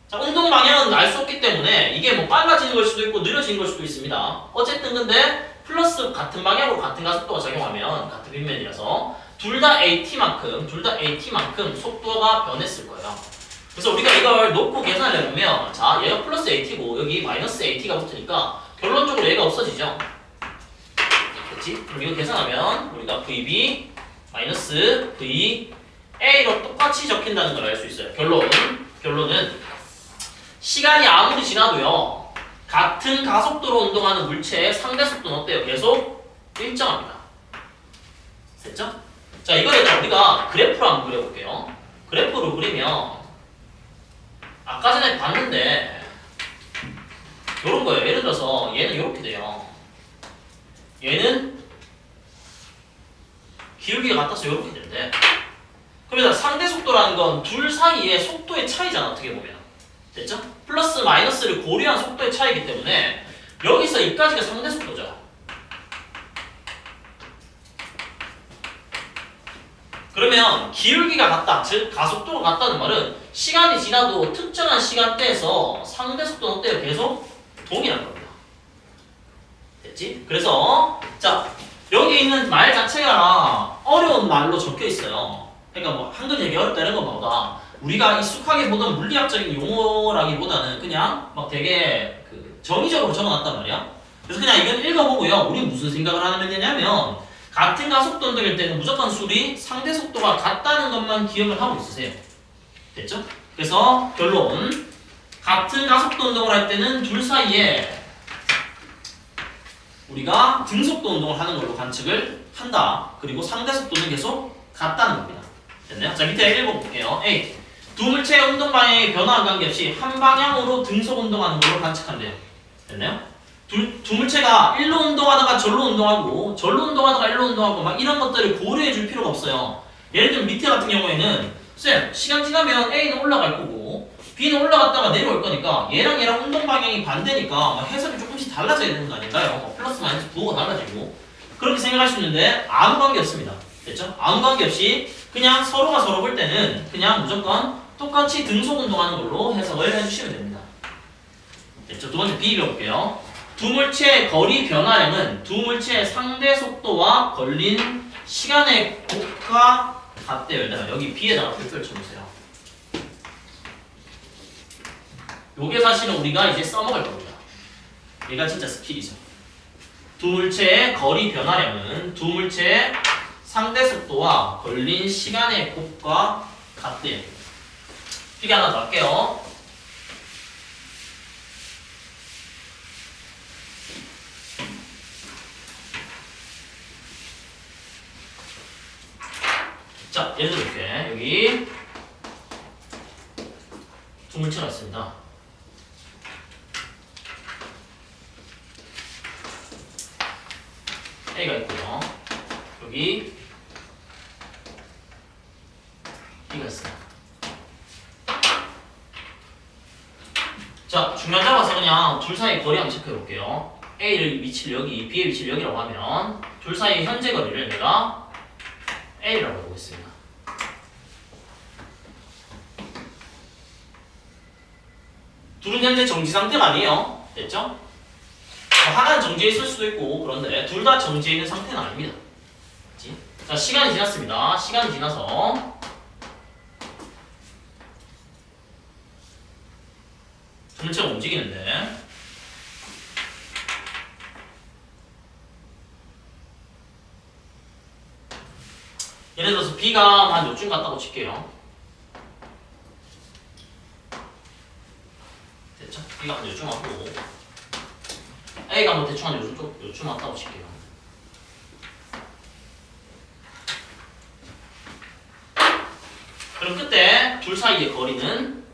자, 운동 방향은 알 수 없기 때문에 이게 뭐 빨라지는 걸 수도 있고 느려지는 걸 수도 있습니다. 어쨌든 근데 플러스 같은 방향으로 같은 가속도가 작용하면 같은 빗면이라서 둘 다 AT만큼 속도가 변했을 거예요. 그래서 우리가 이걸 놓고 계산을 해보면, 자, 얘가 플러스 AT고 여기 마이너스 AT가 붙으니까 결론적으로 얘가 없어지죠. 그렇지? 그럼 이거 계산하면 우리가 VB 마이너스 VA로 똑같이 적힌다는 걸 알 수 있어요. 결론은 시간이 아무리 지나도요, 같은 가속도로 운동하는 물체의 상대 속도는 어때요? 계속 일정합니다. 됐죠? 자, 이거를 우리가 그래프로 한번 그려볼게요. 그래프로 그리면 아까 전에 봤는데 요런 거예요. 예를 들어서 얘는 이렇게 돼요. 얘는 기울기가 같아서 이렇게 되는데, 그러면 상대 속도라는 건 둘 사이의 속도의 차이잖아, 어떻게 보면. 됐죠? 플러스 마이너스를 고려한 속도의 차이이기 때문에 여기서 여기서 이까지가 상대 속도죠. 그러면 기울기가 같다, 즉 가속도가 같다는 말은 시간이 지나도 특정한 시간대에서 상대 속도는 어때요? 계속 동일한 겁니다. 됐지? 그래서 자 여기 있는 말 자체가 어려운 말로 적혀 있어요. 그러니까 뭐 한글 되게 어렵다 이런 것보다 우리가 익숙하게 보던 물리학적인 용어라기보다는 그냥 막 되게 그 정의적으로 적어놨단 말이야. 그래서 그냥 이건 읽어보고요. 우리 무슨 생각을 하면 되냐면 같은 가속도 운동일 때는 무조건 술이 상대 속도가 같다는 것만 기억을 하고 있으세요. 됐죠? 그래서 결론 같은 가속도 운동을 할 때는 둘 사이에 우리가 등속도 운동을 하는 걸로 관측을 한다. 그리고 상대 속도는 계속 같다는 겁니다. 됐나요? 자 밑에 읽어볼게요. A. 두 물체의 운동 방향의 변화와 관계없이 한 방향으로 등속 운동하는 걸로 관측한대요. 됐나요? 두 물체가 일로 운동하다가 절로 운동하고 절로 운동하다가 일로 운동하고 막 이런 것들을 고려해 줄 필요가 없어요. 예를 들면 밑에 같은 경우에는 쌤 시간 지나면 A는 올라갈 거고 B는 올라갔다가 내려올 거니까 얘랑 얘랑 운동 방향이 반대니까 해석이 조금씩 달라져야 되는 거 아닌가요? 플러스 마이너스 부호가 달라지고 그렇게 생각할 수 있는데 아무 관계 없습니다. 됐죠? 아무 관계 없이 그냥 서로가 서로 볼 때는 그냥 무조건 똑같이 등속 운동하는 걸로 해석을 해주시면 됩니다. 됐죠? 두 번째 B 읽어볼게요. 두 물체의 거리 변화량은 두 물체의 상대 속도와 걸린 시간의 곱과 같대요. 일단 여기 B에다가 표를 쳐주세요. 요게 사실은 우리가 이제 써먹을 겁니다. 얘가 진짜 스킬이죠. 두 물체의 거리 변화량은 두 물체의 상대 속도와 걸린 시간의 곱과 같대요. 필기 하나 더 할게요. 자, 예를 들어 볼게. 여기 두 물체가 있습니다. A가 있고요. 여기 B가 있어요. 자, 중간 잡아서 그냥 둘 사이 거리 한번 체크해 볼게요. A를 위치를 여기, B의 위치를 여기라고 하면 둘 사이 현재 거리를 내가 A라고 해보겠습니다. 둘은 현재 정지 상태가 아니에요. 됐죠? 하나는 정지해 있을 수도 있고 그런데 둘 다 정지해 있는 상태는 아닙니다. 그치? 자, 시간이 지났습니다. 시간이 지나서 두 물체가 움직이는데 예를 들어서 B가 한 요쯤 갔다고 칠게요. 됐죠? B가 한 요쯤 왔고 A가 뭐 대충 한 요쯤 왔다고 칠게요. 그럼 그때 둘 사이의 거리는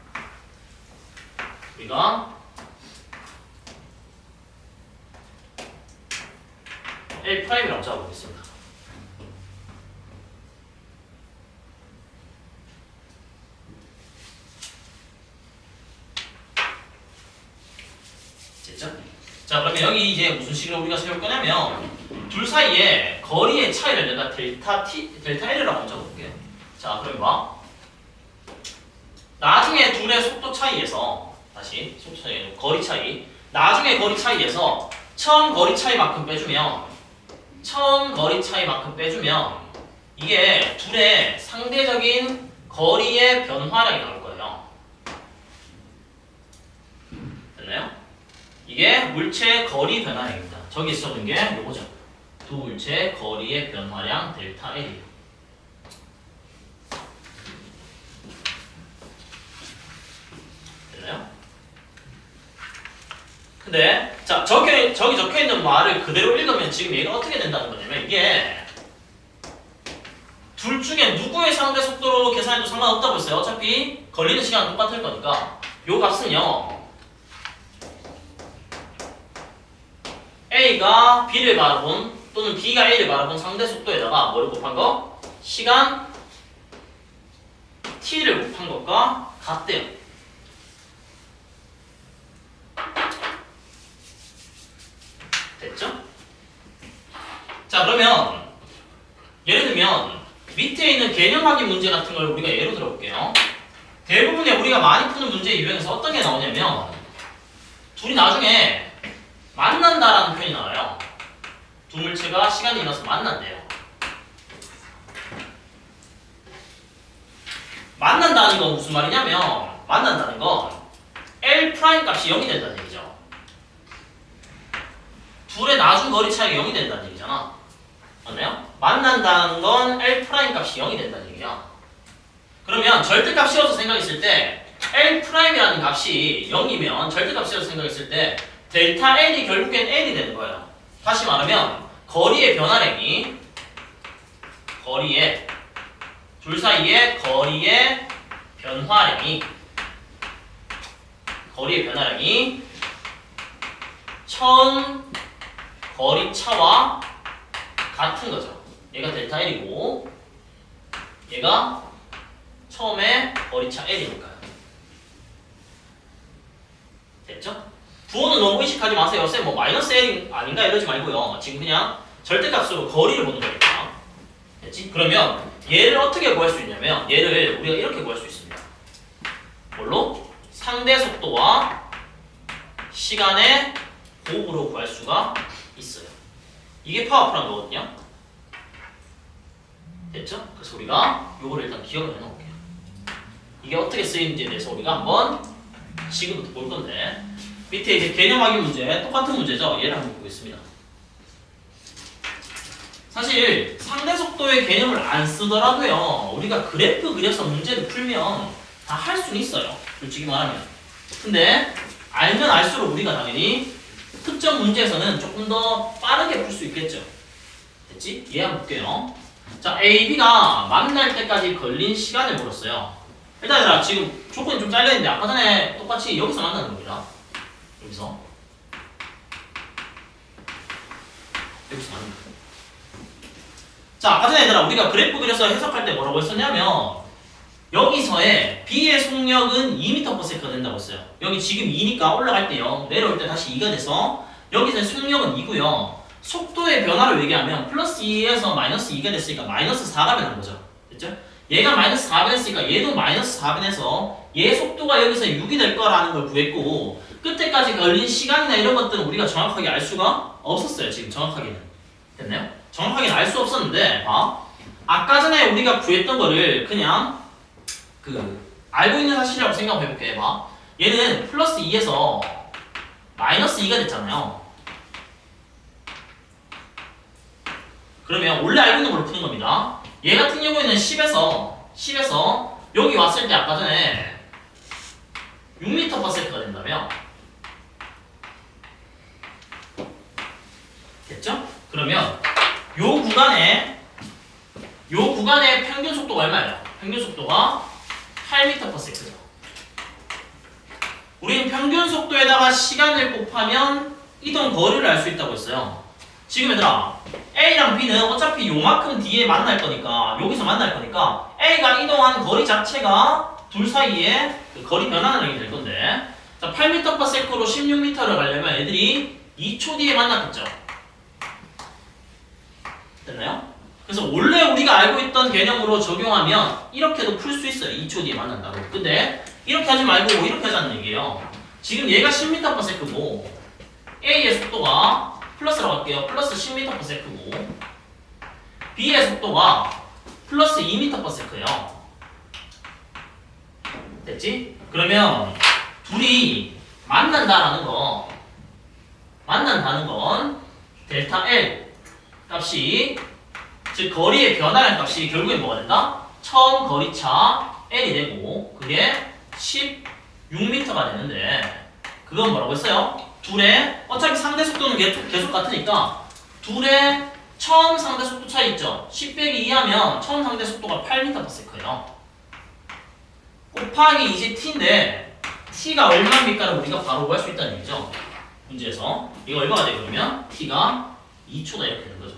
우리가 L''이라고 잡아보겠습니다. 됐죠? 자, 그러면 여기 이제 무슨 식으로 우리가 세울 거냐면 둘 사이에 거리의 차이를 내가 델타 L이라고 먼저 볼게요. 자, 그럼 봐. 나중에 둘의 속도 차이에서 다시 속도 차이, 거리 차이. 나중에 거리 차이에서 처음 거리 차이만큼 빼주면 이게 둘의 상대적인 거리의 변화량이 나올 거예요. 됐나요? 이게 물체의 거리 변화량입니다. 저기 써놓은 게 요거죠. 두 물체의 거리의 변화량 델타 L이에요. 됐나요? 근데 자 저기 적혀있는 말을 그대로 읽으면 지금 얘가 어떻게 된다는 거냐면 이게 둘 중에 누구의 상대 속도로 계산해도 상관없다고 했어요. 어차피 걸리는 시간은 똑같을 거니까 요 값은요 A가 B를 바라본 또는 B가 A를 바라본 상대 속도에다가 뭐를 곱한 거? 시간 T를 곱한 것과 같대요. 됐죠? 자, 그러면 예를 들면 밑에 있는 개념 확인 문제 같은 걸 우리가 예로 들어볼게요. 대부분의 우리가 많이 푸는 문제 유형에서 어떤 게 나오냐면 둘이 나중에 만난다라는 표현이 나와요. 두 물체가 시간이 지나서 만난대요. 만난다는 건 무슨 말이냐면 만난다는 건 L' 값이 0이 된다는 얘기죠. 둘의 나중 거리 차이가 0이 된다는 얘기잖아. 맞나요? 만난다는 건 L' 값이 0이 된다는 얘기야. 그러면 절대값 씌워서 생각했을 때 L'이라는 값이 0이면 절대값 씌워서 생각했을 때 델타 L이 결국엔 L이 되는 거예요. 다시 말하면 거리의 변화량이 둘 사이의 거리의 변화량이 처음 거리차와 같은 거죠. 얘가 델타 L이고 얘가 처음에 거리차 L이니까요. 됐죠? 부호는 너무 의식하지 마세요. 쌤 뭐 마이너스 L 아닌가 이러지 말고요. 지금 그냥 절대값으로 거리를 보는 거니까. 됐지? 그러면 얘를 어떻게 구할 수 있냐면 얘를 우리가 이렇게 구할 수 있습니다. 뭘로? 상대 속도와 시간의 곱으로 구할 수가 있어요. 이게 파워풀한 거거든요. 됐죠? 그래서 우리가 요거를 일단 기억을 해놓을게요. 이게 어떻게 쓰이는지에 대해서 우리가 한번 지금부터 볼 건데 밑에 이제 개념 확인 문제 똑같은 문제죠. 얘를 한번 보겠습니다. 사실 상대 속도의 개념을 안 쓰더라도요 우리가 그래프 그려서 문제를 풀면 다 할 수는 있어요. 솔직히 말하면. 근데 알면 알수록 우리가 당연히 특정 문제에서는 조금 더 빠르게 풀 수 있겠죠. 됐지? 이해 한번 볼게요. 자, A, B가 만날 때까지 걸린 시간을 물었어요. 일단 얘들아 지금 조건이 좀 잘려있는데 아까 전에 똑같이 여기서 만나는 겁니다. 여기서 만나는 거예요. 자, 아까 전에 얘들아 우리가 그래프 그려서 해석할 때 뭐라고 했었냐면 여기서의 B의 속력은 2m/s가 된다고 했어요. 여기 지금 2니까 올라갈 때 0, 내려올 때 다시 2가 돼서 여기서의 속력은 2고요. 속도의 변화를 얘기하면 플러스 2에서 마이너스 2가 됐으니까 마이너스 4가 변한 거죠. 됐죠? 얘가 마이너스 4가 됐으니까 얘도 마이너스 4가 변해서 얘 속도가 여기서 6이 될 거라는 걸 구했고 끝에까지 걸린 시간이나 이런 것들은 우리가 정확하게 알 수가 없었어요. 지금 정확하게는. 됐나요? 정확하게는 알 수 없었는데 아까 전에 우리가 구했던 거를 그냥 알고 있는 사실이라고 생각해볼게. 얘는 플러스 2에서 마이너스 2가 됐잖아요. 그러면 원래 알고 있는 걸로 푸는 겁니다. 얘 같은 경우에는 10에서 여기 왔을 때 아까 전에 6m/s가 된다며. 됐죠? 그러면 요 구간의 평균 속도가 얼마예요? 평균 속도가 8m/s죠. 우리는 평균 속도에다가 시간을 곱하면 이동 거리를 알 수 있다고 했어요. 지금 얘들아 A랑 B는 어차피 요만큼 뒤에 만날 거니까 여기서 만날 거니까 A가 이동한 거리 자체가 둘 사이에 그 거리 변화량이 될 건데 자 8m/s로 16m를 가려면 애들이 2초 뒤에 만났겠죠. 됐나요? 그래서 원래 우리가 알고 있던 개념으로 적용하면 이렇게도 풀 수 있어요. 2초 뒤에 만난다고. 근데 이렇게 하지 말고 이렇게 하자는 얘기예요. 지금 얘가 10m/s고 A의 속도가 플러스라고 할게요. 플러스 10m/s고 B의 속도가 플러스 2m/s예요. 됐지? 그러면 둘이 만난다는 건 델타 L 값이 즉 거리의 변화량 값이 결국엔 뭐가 된다? 처음 거리차 L이 되고 그게 16m가 되는데 그건 뭐라고 했어요? 둘의 어차피 상대 속도는 계속 같으니까 둘의 처음 상대 속도 차이 있죠? 10 빼기 2 하면 처음 상대 속도가 8m/s예요. 곱하기 이제 t인데 t가 얼마입니까를 우리가 바로 구할 수 있다는 얘기죠. 문제에서 이거 얼마가 돼 그러면? t가 2초다 이렇게 되는 거죠.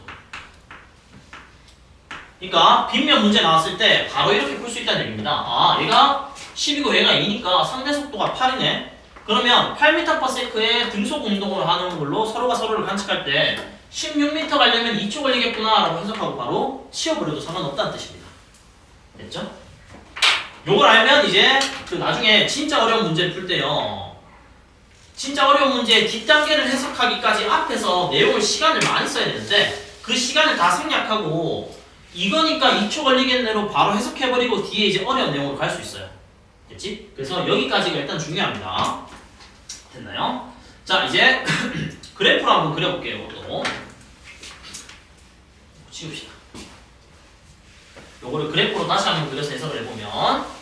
그러니까 빗면 문제 나왔을 때 바로 이렇게 풀 수 있다는 얘기입니다. 아 얘가 10이고 얘가 2니까 상대 속도가 8이네. 그러면 8m/s의 등속 운동을 하는 걸로 서로가 서로를 관측할 때 16m 가려면 2초 걸리겠구나 라고 해석하고 바로 치워버려도 상관없다는 뜻입니다. 됐죠? 요걸 알면 이제 그 나중에 진짜 어려운 문제를 풀 때요. 진짜 어려운 문제의 뒷단계를 해석하기까지 앞에서 내용을 시간을 많이 써야 되는데 그 시간을 다 생략하고 이거니까 2초 걸리겠네로 바로 해석해버리고 뒤에 이제 어려운 내용으로 갈 수 있어요. 됐지? 그래서 여기까지가 일단 중요합니다. 됐나요? 자 이제 그래프로 한번 그려볼게요. 또 치웁시다. 요거를 그래프로 다시 한번 그려서 해석을 해보면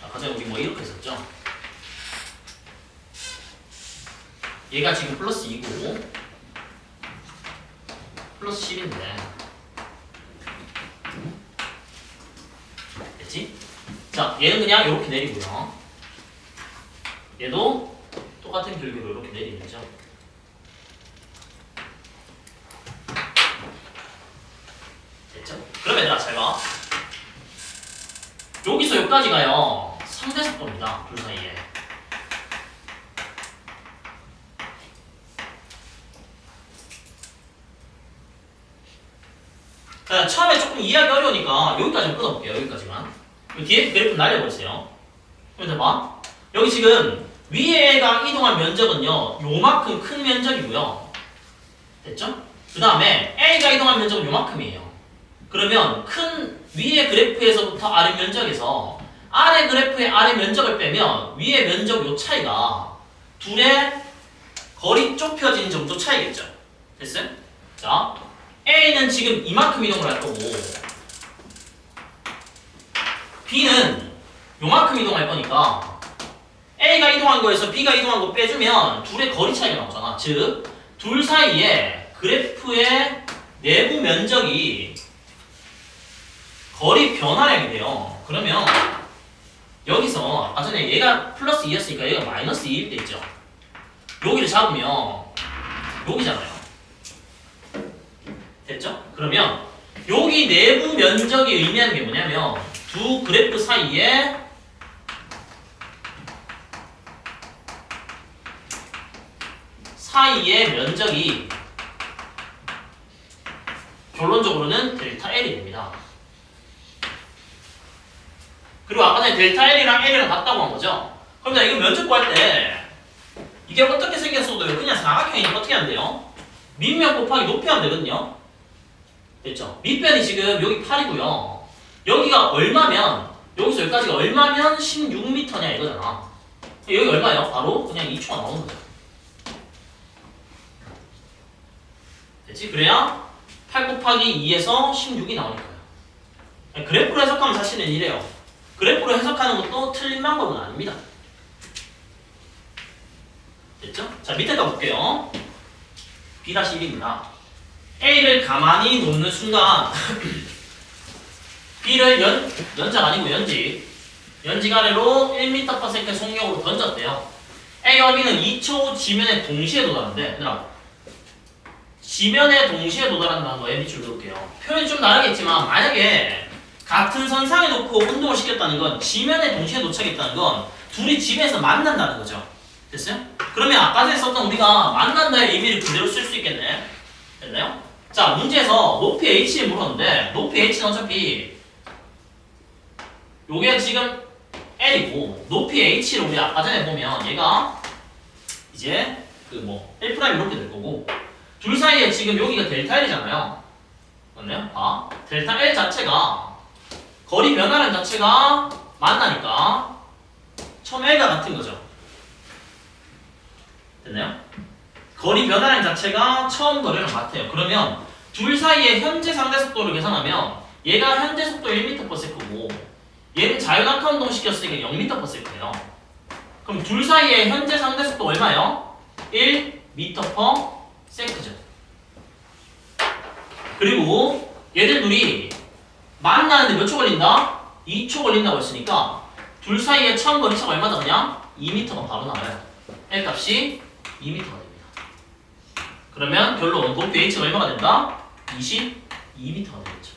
아까 전에 우리 뭐 이렇게 했었죠? 얘가 지금 플러스 2고 플러스 10인데 됐지? 자 얘는 그냥 이렇게 내리고요. 얘도 똑같은 결교로 이렇게 내리는 거죠. 됐죠? 그럼 얘들아 잘 봐. 여기서 여기까지가요 3대 속도입니다. 둘 사이에. 처음에 조금 이해하기 어려우니까 여기까지만 끊어볼게요. 여기까지만. 뒤에 그래프 날려보세요. 그런데 봐. 여기 지금 위에가 이동한 면적은요 요만큼 큰 면적이고요. 됐죠? 그 다음에 A가 이동한 면적은 요만큼이에요. 그러면 큰 위의 그래프에서부터 아래 면적에서 아래 그래프의 아래 면적을 빼면 위의 면적 요 차이가 둘의 거리 좁혀진 정도 차이겠죠. 됐어요? 자 A는 지금 이만큼 이동을 할 거고 B는 요만큼 이동할 거니까 A가 이동한 거에서 B가 이동한 거 빼주면 둘의 거리 차이가 나오잖아. 즉, 둘 사이에 그래프의 내부 면적이 거리 변화량이 돼요. 그러면 여기서 아까 전에 얘가 플러스 2였으니까 얘가 마이너스 2일 때 있죠. 여기를 잡으면 여기잖아요. 됐죠? 그러면 여기 내부 면적이 의미하는 게 뭐냐면 두 그래프 사이에 면적이 결론적으로는 델타 L이 됩니다. 그리고 아까 전에 델타 L이랑 L이랑 같다고 한 거죠? 그럼 이거 면적 구할 때 이게 어떻게 생겼어도요 그냥 사각형이니까 어떻게 하면 돼요? 밑면 곱하기 높이 하면 되거든요. 됐죠? 밑변이 지금 여기 8이고요. 여기가 얼마면 여기서 여기까지가 얼마면 16m냐 이거잖아. 여기 얼마예요? 바로 그냥 2초가 나오는 거죠. 됐지? 그래야 8 곱하기 2에서 16이 나오니까요. 그래프로 해석하면 사실은 이래요. 그래프로 해석하는 것도 틀린 방법은 아닙니다. 됐죠? 자 밑에 거 볼게요. B-1입니다. A를 가만히 놓는 순간 B를 연작 아니고 연직 아래로 1m/s 속력으로 던졌대요. A와 B는 2초 지면에 동시에 도달한대. 얘들아 지면에 동시에 도달한다는 거에 밑줄 그을게요. 표현이 좀 다르겠지만 만약에 같은 선상에 놓고 운동을 시켰다는 건 지면에 동시에 도착했다는 건 둘이 지면에서 만난다는 거죠. 됐어요? 그러면 아까 전에 썼던 우리가 만난다의 의미를 그대로 쓸 수 있겠네. 됐나요? 자 문제에서 높이 h를 물었는데 높이 h는 어차피 요게 지금 L이고 높이 h를 우리 아까 전에 보면 얘가 이제 그 뭐 1' 이렇게 될 거고 둘 사이에 지금 여기가 델타 L이잖아요. 맞나요? 봐. 델타 L 자체가 거리 변화량 자체가 만나니까 처음 L과 같은 거죠. 됐나요? 거리 변화량 자체가 처음 거리랑 같아요. 그러면 둘 사이의 현재 상대 속도를 계산하면 얘가 현재 속도 1m/s고 얘는 자유낙하 운동 시켰으니까 0m/s예요. 그럼 둘 사이의 현재 상대 속도 얼마예요? 1m/s죠. 그리고 얘들 둘이 만나는데 몇 초 걸린다? 2초 걸린다고 했으니까 둘 사이의 처음 거리차가 얼마다 그냥? 2m가 바로 나와요. L 값이 2m가 됩니다. 그러면 결론 높이 h가 얼마가 된다? 22m가 되겠죠.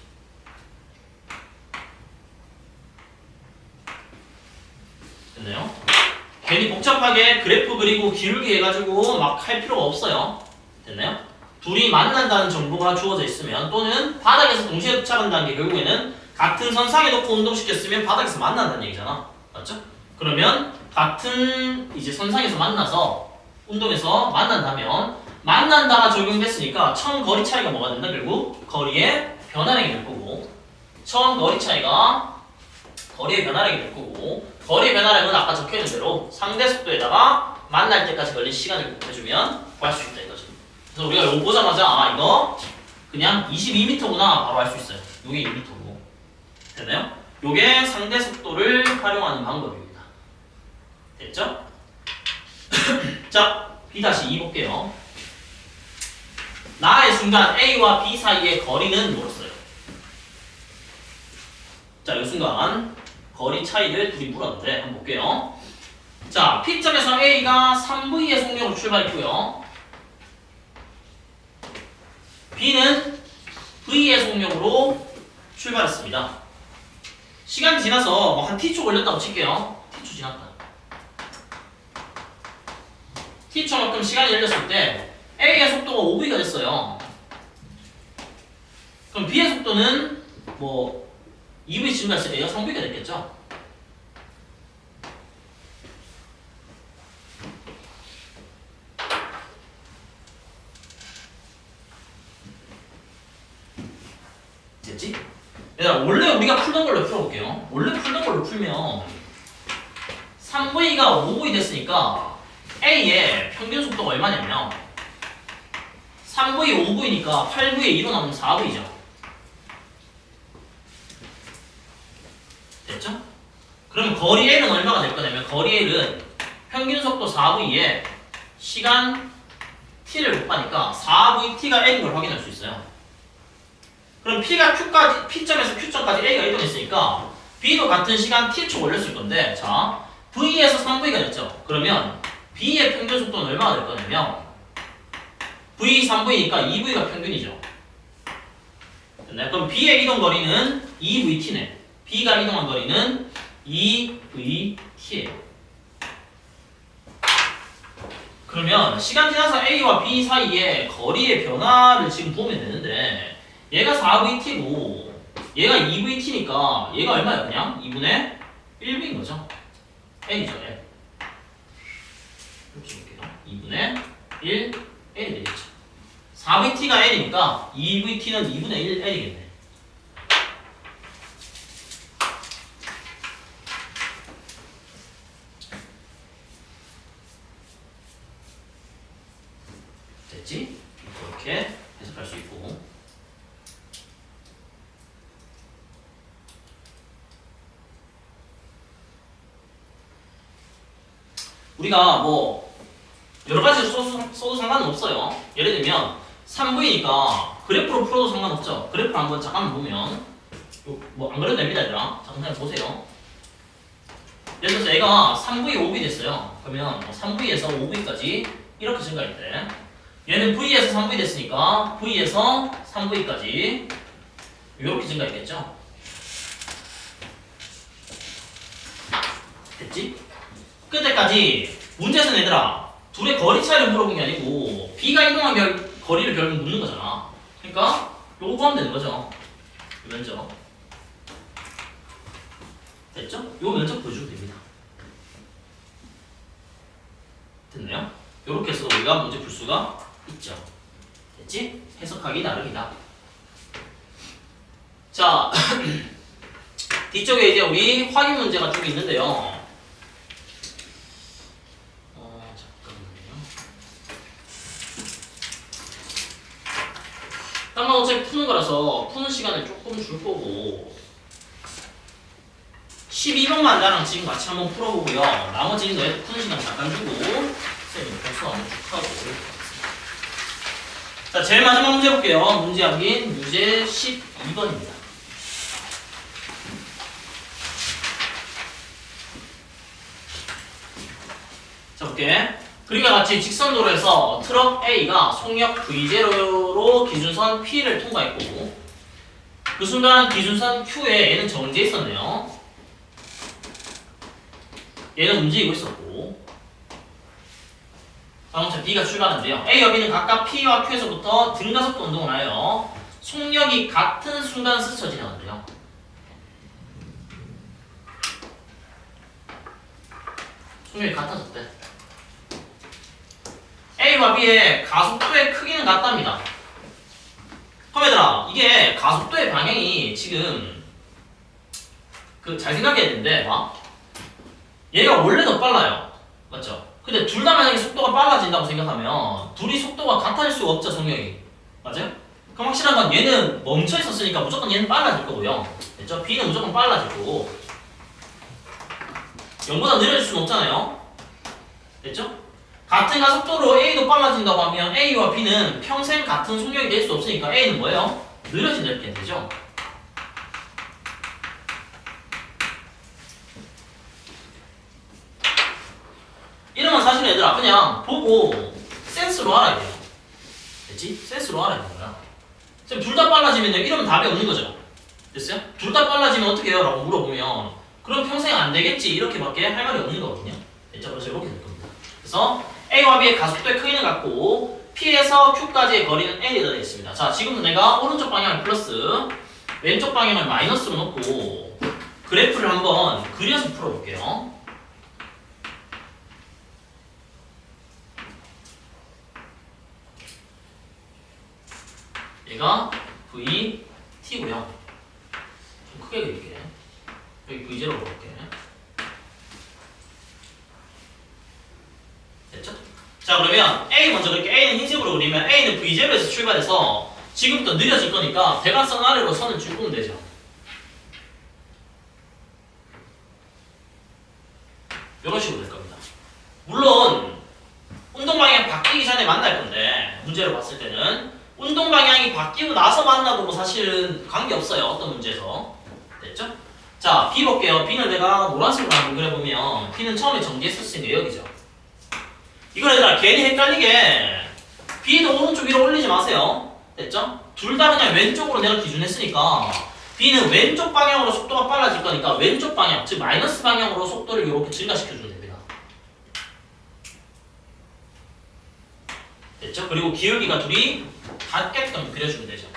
됐나요? 괜히 복잡하게 그래프 그리고 기울기 해가지고 막 할 필요가 없어요. 됐나요? 둘이 만난다는 정보가 주어져 있으면 또는 바닥에서 동시에 도착한다는 게 결국에는 같은 선상에 놓고 운동시켰으면 바닥에서 만난다는 얘기잖아. 맞죠? 그러면 같은 이제 선상에서 만나서 운동에서 만난다가 적용됐으니까 처음 거리 차이가 뭐가 된다? 결국 거리의 변화량이 될 거고 처음 거리 차이가 거리의 변화량이 될 거고 거리의 변화량은 아까 적혀있는 대로 상대 속도에다가 만날 때까지 걸린 시간을 곱해주면 구할 수 있다 이거죠. 그래서 우리가 이거 보자마자 아 이거 그냥 22m구나 바로 알 수 있어요. 이게 2m고 됐나요? 이게 상대 속도를 활용하는 방법입니다. 됐죠? 자 B-2 볼게요. 나의 순간 A와 B 사이의 거리는 뭐였어요? 자, 이 순간 거리 차이를 둘이 물었는데 한번 볼게요. 자, P점에서 A가 3V의 속력으로 출발했고요. B는 V의 속력으로 출발했습니다. 시간이 지나서 뭐 한 T초 걸렸다고 칠게요. T초 지났다. T초만큼 시간이 걸렸을 때 A의 속도가 5V가 됐어요. 그럼 B의 속도는 뭐 2V 증가했을 때 A가 3V가 됐겠죠? 됐지? 얘들아 원래 우리가 풀던 걸로 풀어볼게요. 원래 풀던 걸로 풀면 3V가 5V 됐으니까 A의 평균 속도가 얼마냐면 3V 5V니까 8V에 2로 나오면 4V죠. 됐죠? 그럼 거리 L은 얼마가 될 거냐면 거리 L은 평균 속도 4V에 시간 T를 곱하니까 4VT가 L인 걸 확인할 수 있어요. 그럼 P가 Q까지, P점에서 Q점까지 A가 이동했으니까 B도 같은 시간 T초 걸렸을 건데 자 V에서 3V가 됐죠. 그러면 B의 평균 속도는 얼마가 될 거냐면 V 3V니까 2V가 평균이죠. 됐나요? 그럼 B의 이동 거리는 2VT네. B가 이동한 거리는 2VT예요. 그러면 시간 지나서 A와 B 사이에 거리의 변화를 지금 보면 되는데 얘가 4VT고 얘가 2VT니까 얘가 얼마예요? 그냥 2분의 1V인 거죠. N이죠. N. 이렇게 볼게요. 2분의 1 N이 되겠죠. 4VT가 N이니까 2VT는 2분의 1 N이겠네. 됐지? 이렇게 해석할 수 있고 우리가 뭐 여러가지 써도 상관은 없어요. 예를 들면 3V니까 그래프로 풀어도 상관없죠. 그래프를 한번 잠깐만 보면 뭐 안 그래도 됩니다 얘들아. 잠깐 보세요. 예를 들어서 얘가 3V 5V 됐어요. 그러면 3V에서 5V까지 이렇게 증가했대. 얘는 V에서 3V 됐으니까 V에서 3V까지 이렇게 증가했겠죠. 됐지? 끝에까지 문제에서는 얘들아 둘의 거리 차이를 물어본 게 아니고 B가 이동한 거리를 결국 묻는 거잖아. 그러니까 요거 구하면 되는 거죠. 요 면적 됐죠? 요 면적 보여주면 됩니다. 됐나요? 요렇게 해서 우리가 문제 풀 수가 있죠. 됐지? 해석하기 나름이다. 자 뒤쪽에 이제 우리 확인 문제가 쭉 있는데요. 땅만 어차피 푸는 거라서 푸는 시간을 조금 줄 거고 12번만 나랑 지금 같이 한번 풀어보고요. 나머지는 너희들 푸는 시간 잠깐 주고 쌤이 벌써 한번 쭉 하고 자 제일 마지막 문제 볼게요. 문제 확인 문제 12번입니다. 자 볼게. 그리고 같이 직선도로에서 트럭 A가 속력 V0로 기준선 P를 통과했고 그 순간 기준선 Q에 얘는 정지해 있었네요. 얘는 움직이고 있었고 자동차 B가 출발하는데요. A와 B는 각각 P와 Q에서부터 등가속도 운동을 하여 속력이 같은 순간 스쳐 지나간대요. 속력이 같아졌대. A와 B의 가속도의 크기는 같답니다. 그럼 얘들아 이게 가속도의 방향이 지금 잘 생각해야 되는데 봐. 얘가 원래 더 빨라요. 맞죠? 근데 둘 다 만약에 속도가 빨라진다고 생각하면 둘이 속도가 같아질 수가 없죠, 속력이. 맞아요? 그럼 확실한 건 얘는 멈춰 있었으니까 무조건 얘는 빨라질 거고요. 됐죠? B는 무조건 빨라질 거고 0보다 느려질 수는 없잖아요. 됐죠? 같은 가속도로 A도 빨라진다고 하면 A와 B는 평생 같은 속력이 될 수 없으니까 A는 뭐예요? 느려진다 이렇게 되죠? 이런 건 사실 얘들아 그냥 보고 센스로 알아야 돼요. 됐지? 센스로 알아야 되는 거야. 지금 둘 다 빨라지면 이러면 답이 없는 거죠. 됐어요? 둘 다 빨라지면 어떻게 해요? 라고 물어보면 그럼 평생 안 되겠지 이렇게밖에 할 말이 없는 거거든요. 됐죠? 그래서 이렇게 될 겁니다. 그래서 A와 B의 가속도의 크기는 같고 P에서 Q까지의 거리는 L이 되어 있습니다. 자, 지금도 내가 오른쪽 방향을 플러스 왼쪽 방향을 마이너스로 놓고 그래프를 한번 그려서 풀어볼게요. 얘가 V, T고요. 좀 크게 그릴게. 여기 V0로 볼게. 됐죠? 자 그러면 A 먼저 그렇게 A는 흰색으로 그리면 A는 V0에서 출발해서 지금부터 느려질 거니까 대각선 아래로 선을 쭉 끄면 되죠. 이런 식으로 될 겁니다. 물론 운동 방향 바뀌기 전에 만날 건데 문제로 봤을 때는 운동 방향이 바뀌고 나서 만나도 뭐 사실은 관계없어요. 어떤 문제에서. 됐죠? 자, B 볼게요. B는 내가 노란색으로 한번 그려보면 B는 처음에 정지했었으니까 여기죠. 이걸 얘들아 괜히 헷갈리게 B도 오른쪽 위로 올리지 마세요. 됐죠? 둘 다 그냥 왼쪽으로 내가 기준했으니까 B는 왼쪽 방향으로 속도가 빨라질 거니까 왼쪽 방향, 즉 마이너스 방향으로 속도를 이렇게 증가시켜주면 됩니다. 됐죠? 그리고 기울기가 둘이 같게끔 그려주면 되죠.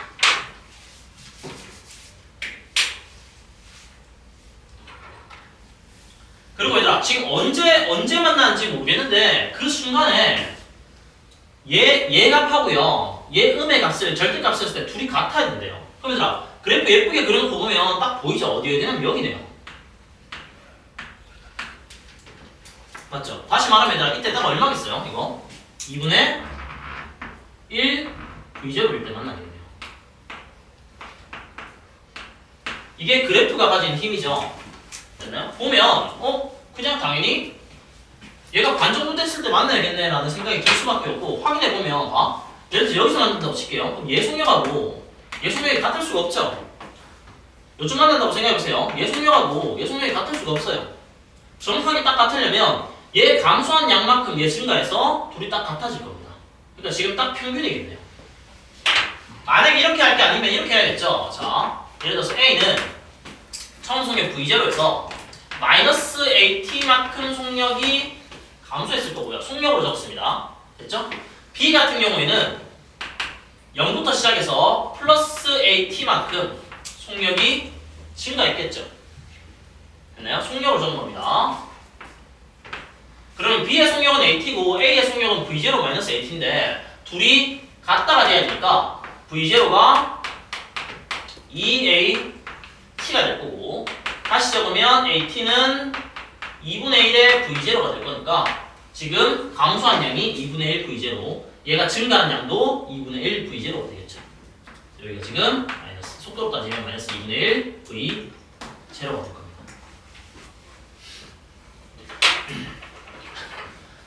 그리고 얘들아 지금 언제 만나는지 모르겠는데 그 순간에 얘 값하고요 얘 음의 값을 절대값을 했을 때 둘이 같아야 된대요. 그럼 얘들아 그래프 예쁘게 그려놓고 보면 딱 보이죠? 어디에 되냐면 여기네요. 맞죠? 다시 말하면 얘들아 이때 딱 얼마겠어요? 이거 2분의 1 V0일 때 만나겠네요. 이게 그래프가 가진 힘이죠. 됐나요? 보면 그냥 당연히 얘가 반 정도 됐을 때 만나야겠네 라는 생각이 들 수밖에 없고 확인해보면 예를 들어서 여기서 만난다고 칠게요. 그럼 얘 속력하고 얘 속력이 같을 수가 없죠. 요즘 만난다고 생각해보세요. 얘 속력하고 얘 속력이 같을 수가 없어요. 정확하게 딱 같으려면 얘 감소한 양만큼 얘 증가해서 둘이 딱 같아질 겁니다. 그러니까 지금 딱 평균이겠네요. 만약에 이렇게 할 게 아니면 이렇게 해야겠죠. 자, 예를 들어서 A는 처음 속력 V0에서 마이너스 AT만큼 속력이 감소했을 거고요. 속력으로 적습니다. 됐죠? B 같은 경우에는 0부터 시작해서 플러스 AT만큼 속력이 증가했겠죠. 됐나요? 속력으로 적은 겁니다. 그러면 B의 속력은 AT고 A의 속력은 V0 마이너스 AT인데 둘이 같다가 돼야 되니까 V0가 2AT가 될 거고 다시 적으면 AT는 2분의 1의 V0가 될 거니까 지금 감소한 양이 2분의 1 V0 얘가 증가한 양도 2분의 1 V0가 되겠죠. 여기가 지금 마이너스 속도로 따지면 마이너스 2분의 1 V0가 될 겁니다.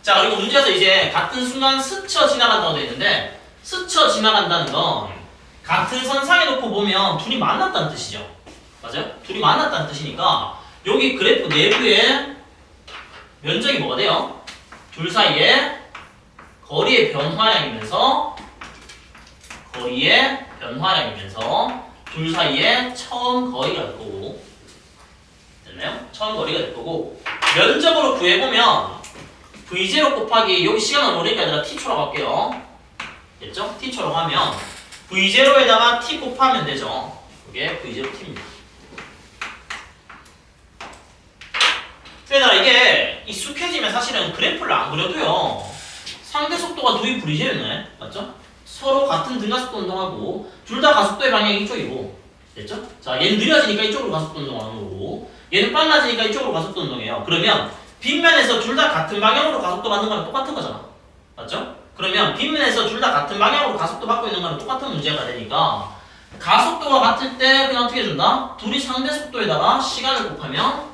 자 그리고 문제에서 이제 같은 순간 스쳐 지나간다고 되어 있는데 스쳐 지나간다는 건 같은 선상에 놓고 보면 둘이 만났다는 뜻이죠. 맞아요? 둘이 만났다는 뜻이니까 여기 그래프 내부에 면적이 뭐가 돼요? 둘 사이에 거리의 변화량이면서 둘 사이에 처음 거리가 될 거고 됐나요? 처음 거리가 될 거고 면적으로 구해보면 V0 곱하기 여기 시간을 모르니까 얘들아 T초라고 할게요. 됐죠? T초라고 하면 V0에다가 T 곱하면 되죠. 그게 V0T입니다. 얘들아 이게 익숙해지면 사실은 그래프를 안 그려도요. 상대 속도가 도입 V0네. 맞죠? 서로 같은 등가속도 운동하고 둘 다 가속도의 방향이 이쪽이고 됐죠? 자 얘는 느려지니까 이쪽으로 가속도 운동하는 거고 얘는 빨라지니까 이쪽으로 가속도 운동해요. 그러면 빗면에서 둘 다 같은 방향으로 가속도 받는 거랑 똑같은 거잖아. 맞죠? 그러면 빗면에서 둘 다 같은 방향으로 가속도 받고 있는 거랑 똑같은 문제가 되니까 가속도가 같을 때 그냥 어떻게 해준다? 둘이 상대 속도에다가 시간을 곱하면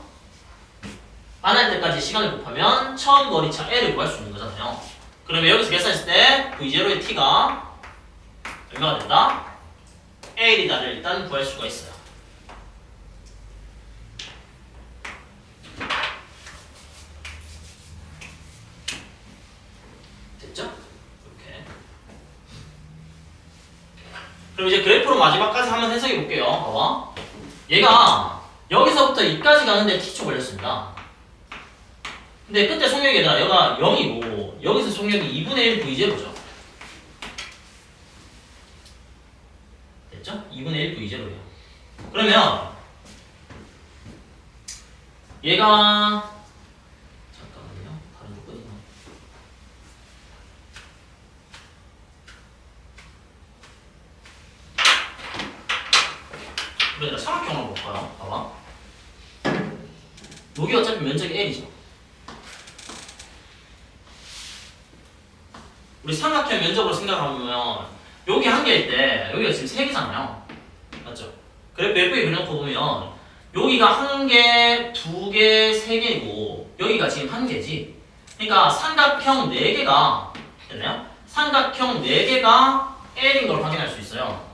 안 할 때까지 시간을 곱하면 처음 거리차 L을 구할 수 있는 거잖아요. 그러면 여기서 계산했을 때 V0의 T가 얼마가 된다? L이다를 일단 구할 수가 있어요. 됐죠? 이렇게. 그럼 이제 그래프로 마지막까지 한번 해석해 볼게요. 봐봐. 얘가 여기서부터 여기까지 가는데 T초 걸렸습니다. 근데 끝에 속력이 얘들아 여기가 0이고 여기서 속력이 2분의 1 V0죠. 됐죠? 2분의 1 V0예요. 그러면 얘가 잠깐만요. 다른 조건이 있나? 그래 삼각형을 볼까요? 봐봐. 여기 어차피 면적이 L이죠. 우리 삼각형 면적으로 생각하면 여기 한 개일 때 여기가 지금 세 개잖아요. 맞죠? 그래프 예쁘게 그려놓고 보면 여기가 한 개, 두 개, 세 개고 여기가 지금 한 개지. 그러니까 삼각형 네 개가 됐나요? 삼각형 네 개가 L인 걸 확인할 수 있어요.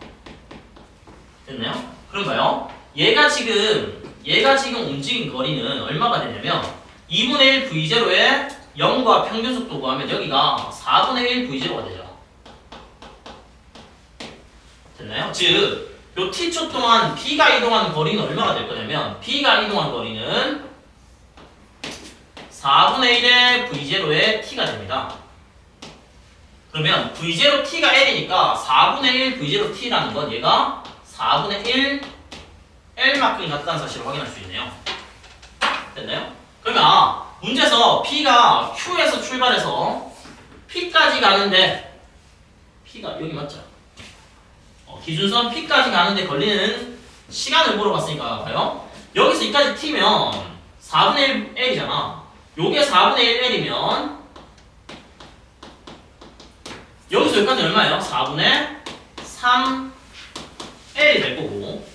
됐나요? 그런가요? 얘가 지금 움직인 거리는 얼마가 되냐면 2분의 1 V0에 0과 평균속도 구하면 여기가 4분의 1 V0가 되죠. 됐나요? 즉, 요 t초 동안 B가 이동한 거리는 얼마가 될 거냐면 B가 이동한 거리는 4분의 1의 V0의 T가 됩니다. 그러면 V0T가 L이니까 4분의 1 V0T라는 건 얘가 4분의 1 L만큼 같다는 사실을 확인할 수 있네요. 됐나요? 그러면 문제에서 P가 Q에서 출발해서 P까지 가는데 P가 여기 맞죠? 기준선 P까지 가는데 걸리는 시간을 물어봤으니까 봐요. 여기서 여기까지 T면 4분의 1 L이잖아. 요게 4분의 1 L이면 여기서 여기까지 얼마예요? 4분의 3 L이 될 거고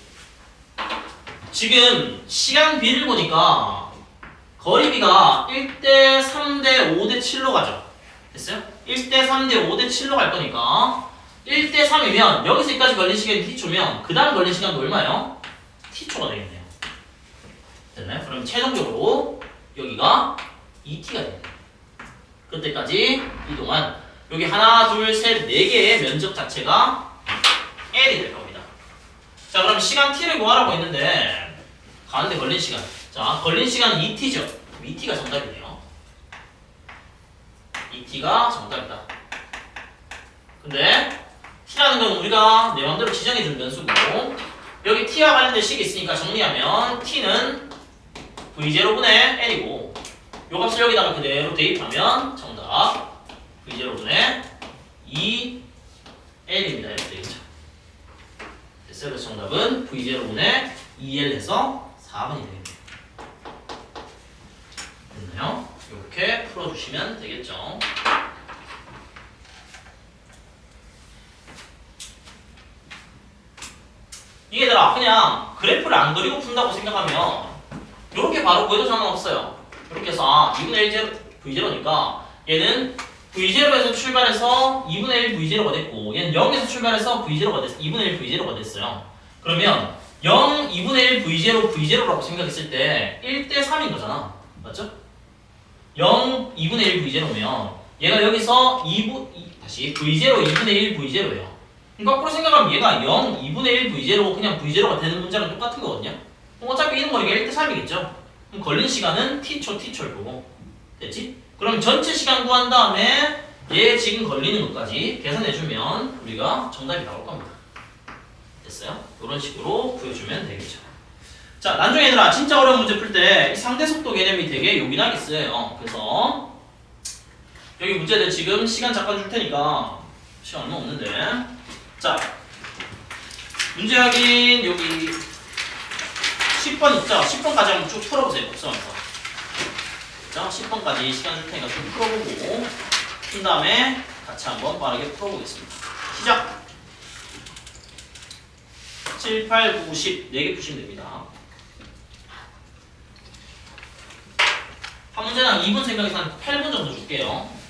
지금 시간 B를 보니까 거리비가 1대 3대 5대 7로 가죠. 됐어요? 1대 3대 5대 7로 갈 거니까 1대 3이면 여기서 여기까지 걸린 시간이 T초면 그 다음 걸린 시간도 얼마예요? T초가 되겠네요. 됐나요? 그럼 최종적으로 여기가 2T가 되겠네요. 그때까지 이동안 여기 하나, 둘, 셋, 네 개의 면적 자체가 L이 될 겁니다. 자, 그럼 시간 T를 구하라고 했는데 가는데 걸린 시간. 자, 걸린 시간은 2T죠. 2T가 정답이네요. 2T가 정답이다. 근데 T라는 건 우리가 내 맘대로 지정해준 변수고 여기 T와 관련된 식이 있으니까 정리하면 T는 V0분의 L이고 요 값을 여기다가 그대로 대입하면 정답 V0분의 2L입니다. 이렇게 되겠죠. 됐어요. 그래서 정답은 V0분의 2L 해서 4번이 되겠네요. 됐나요? 이렇게 풀어주시면 되겠죠. 얘들아 그냥 그래프를 안 그리고 푼다고 생각하면 이렇게 바로 구해도 상관없어요. 이렇게 해서 2분의 1 V0니까 얘는 V0에서 출발해서 2분의 1 V0가 됐고 얘는 0에서 출발해서 V0가 됐어. 2분의 1 V0가 됐어요. 그러면 0, 2분의 1 V0, V0라고 생각했을 때 1대 3인 거잖아. 맞죠? 0, 2분의 1 V0면 얘가 여기서 다시 V0, 2분의 1 V0예요. 거꾸로 생각하면 얘가 0, 2분의 1 V0 그냥 V0가 되는 문제랑 똑같은 거거든요. 어차피 이동 거리가 1대 3이겠죠. 그럼 걸린 시간은 t초 t초일 거고. 됐지? 그럼 전체 시간 구한 다음에 얘 지금 걸리는 것까지 계산해주면 우리가 정답이 나올 겁니다. 됐어요? 이런 식으로 구해주면 되겠죠. 자, 나중에 얘들아 진짜 어려운 문제 풀 때 상대속도 개념이 되게 요긴하게 쓰여요. 그래서 여기 문제들 지금 시간 잠깐 줄 테니까 시간 얼마 없는데, 자 문제 확인 여기 10번 있죠? 10번까지 한번 쭉 풀어보세요. 복습하면서. 자, 10번까지 시간 줄 테니까 쭉 풀어보고 푼 다음에 같이 한번 빠르게 풀어보겠습니다. 시작! 7, 8, 9, 10 4개 푸시면 됩니다. 한 문제당 2분 생각해서 한 8분 정도 줄게요.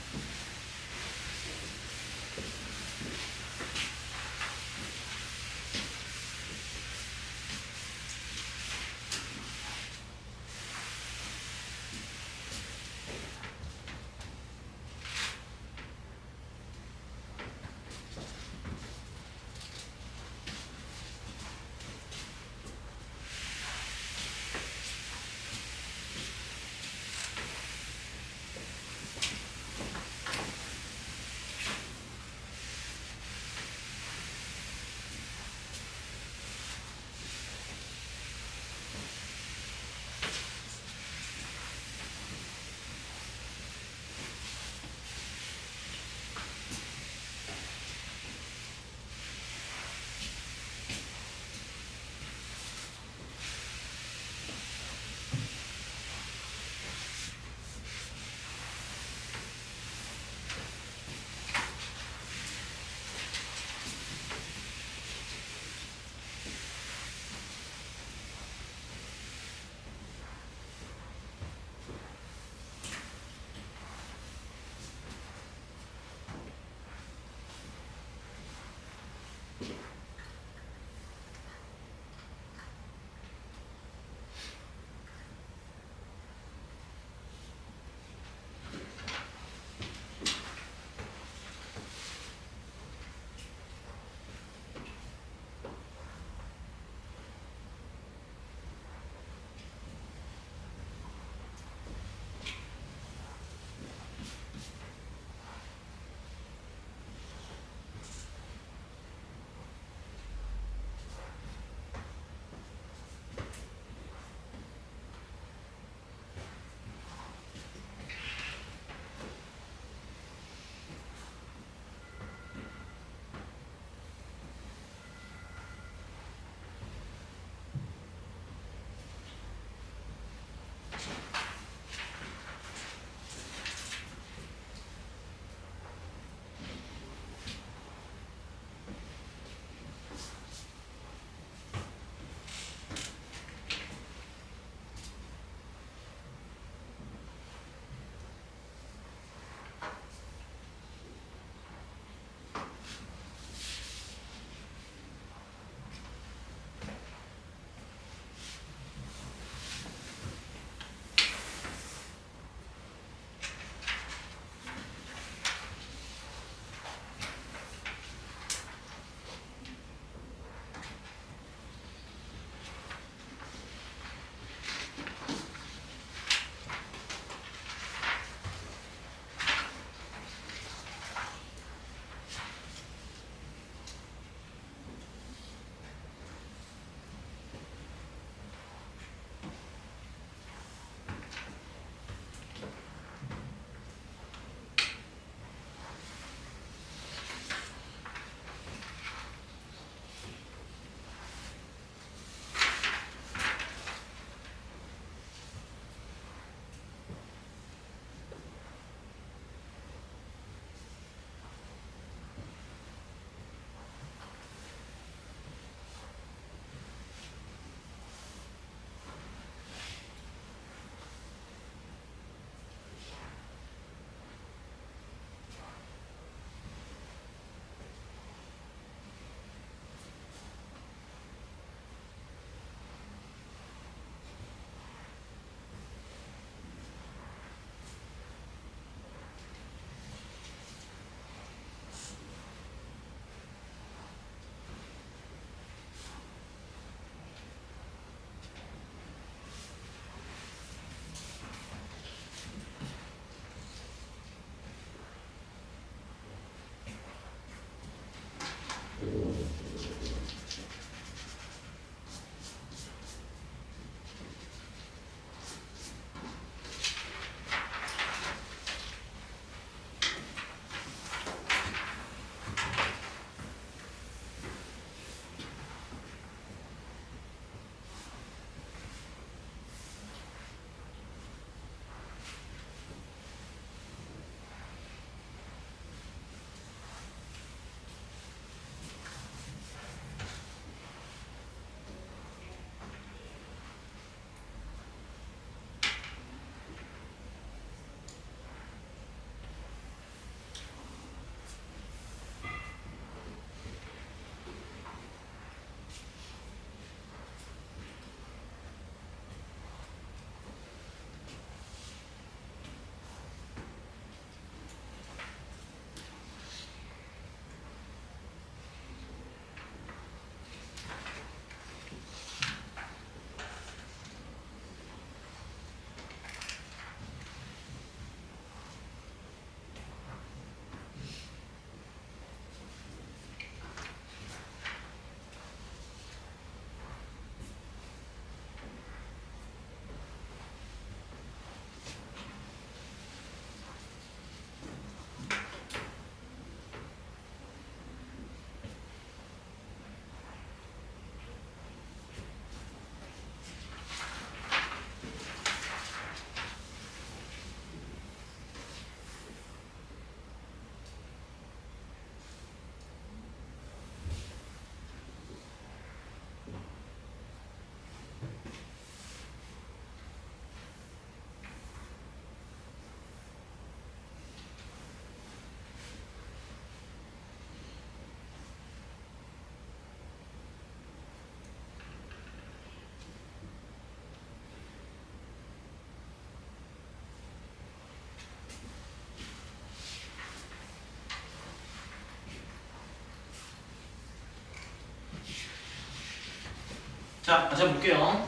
자, 다시 한번 볼게요.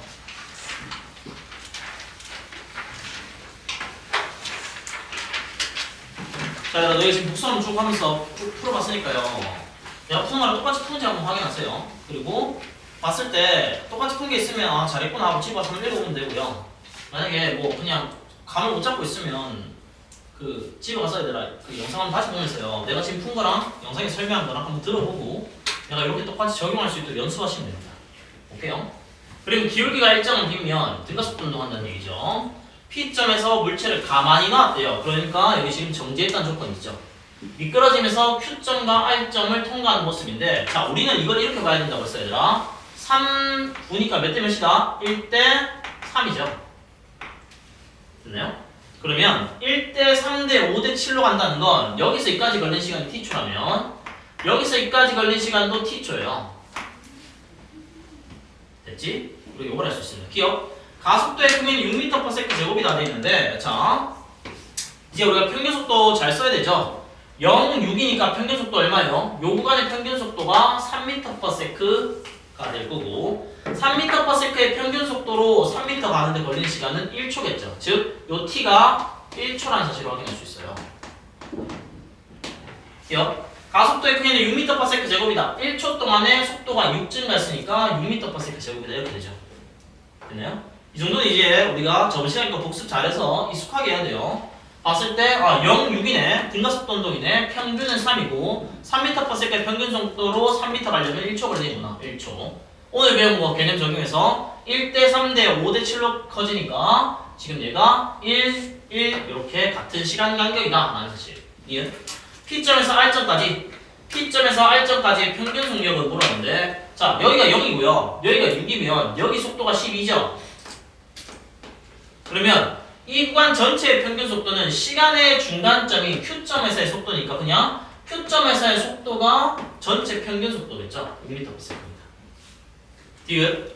자, 너희 지금 복수 한번 쭉 하면서 쭉 풀어봤으니까요. 내가 푸는 거랑 똑같이 푸는지 한번 확인하세요. 그리고 봤을 때 똑같이 푼 게 있으면 아, 잘했구나 하고 집어서 한번 읽어보면 되고요. 만약에 뭐 그냥 감을 못 잡고 있으면 그 집에 가서 얘들아 그 영상 한번 다시 보면서요. 내가 지금 푼 거랑 영상에 설명한 거랑 한번 들어보고 내가 이렇게 똑같이 적용할 수 있도록 연습하시면 됩니다. 오케이요? 그리고 기울기가 일정을 비면 등가속도 운동한다는 얘기죠. P점에서 물체를 가만히 놔왔대요. 그러니까 여기 지금 정지했다는 조건이 있죠. 미끄러지면서 Q점과 R점을 통과하는 모습인데 자 우리는 이걸 이렇게 봐야 된다고 했어요 얘들아. 3부니까 몇 대 몇이다? 1대 3이죠. 됐나요? 그러면 1대 3대 5대 7로 간다는 건 여기서 여기까지 걸린 시간이 t초라면 여기서 여기까지 걸린 시간도 t초예요. 됐지? 우리가 이걸 할 수 있습니다. 기억? 가속도의 크기는 6m/s 제곱이다 돼 있는데 자 이제 우리가 평균속도 잘 써야 되죠. 0, 6이니까 평균속도 얼마예요? 요 구간의 평균속도가 3m/s가 될 거고 3m/s의 평균속도로 3m 가는데 걸리는 시간은 1초겠죠. 즉, 요 t가 1초라는 사실을 확인할 수 있어요. 기억? 가속도의 크기는 6m/s 제곱이다. 1초 동안에 속도가 6 증가했으니까 6m/s 제곱이다. 이렇게 되죠. 됐나요? 이 정도는 이제 우리가 저번 시간에 거 복습 잘해서 익숙하게 해야 돼요. 봤을 때 0, 6이네. 등가속도 운동이네. 평균은 3이고 3m/s의 평균 속도로 3m 가려면 1초 걸리는구나. 1초. 오늘 배운 거 개념 적용해서 1대 3대 5대 7로 커지니까 지금 얘가 1, 1 이렇게 같은 시간 간격이다 라는 사실. 이해? P점에서 R점까지 R점까지의 평균 속력을 물었는데 자 여기가 0이고요. 여기가 6이면 여기 속도가 12죠. 그러면 이 구간 전체의 평균 속도는 시간의 중간점이 Q점에서의 속도니까 그냥 Q점에서의 속도가 전체 평균 속도겠죠. 6m/s입니다. 디귿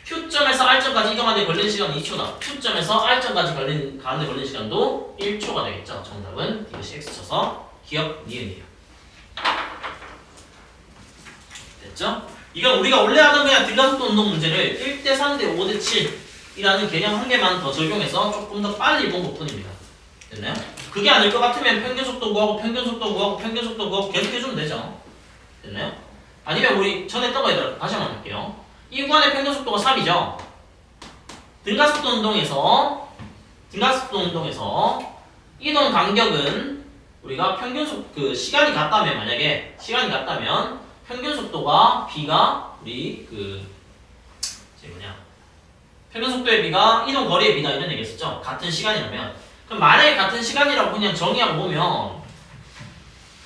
Q점에서 R점까지 이동하는데 걸리는 시간은 2초다. Q점에서 R점까지 가는데 걸리는 시간도 1초가 되겠죠. 정답은 이것이 X 쳐서 기억 니은이에요. 됐죠? 이건 우리가 원래 하던 그냥 등가속도 운동 문제를 1대 3대 5대 7이라는 개념 한 개만 더 적용해서 조금 더 빨리 본 것뿐입니다. 됐나요? 그게 아닐 것 같으면 평균속도 구하고 평균속도 구하고 평균속도 구하고 계속 해주면 되죠. 됐나요? 아니면 우리 전에 했던 거 얘들아 다시 한번 할게요. 이 구간의 평균속도가 3이죠. 등가속도 운동에서 이동 간격은 우리가 평균속 그 시간이 같다면 만약에 시간이 같다면 평균 속도가 b가 우리 평균 속도의 b가 이동 거리의 b다 이런 얘기했었죠. 같은 시간이라면 그럼 만약에 같은 시간이라고 그냥 정의하고 보면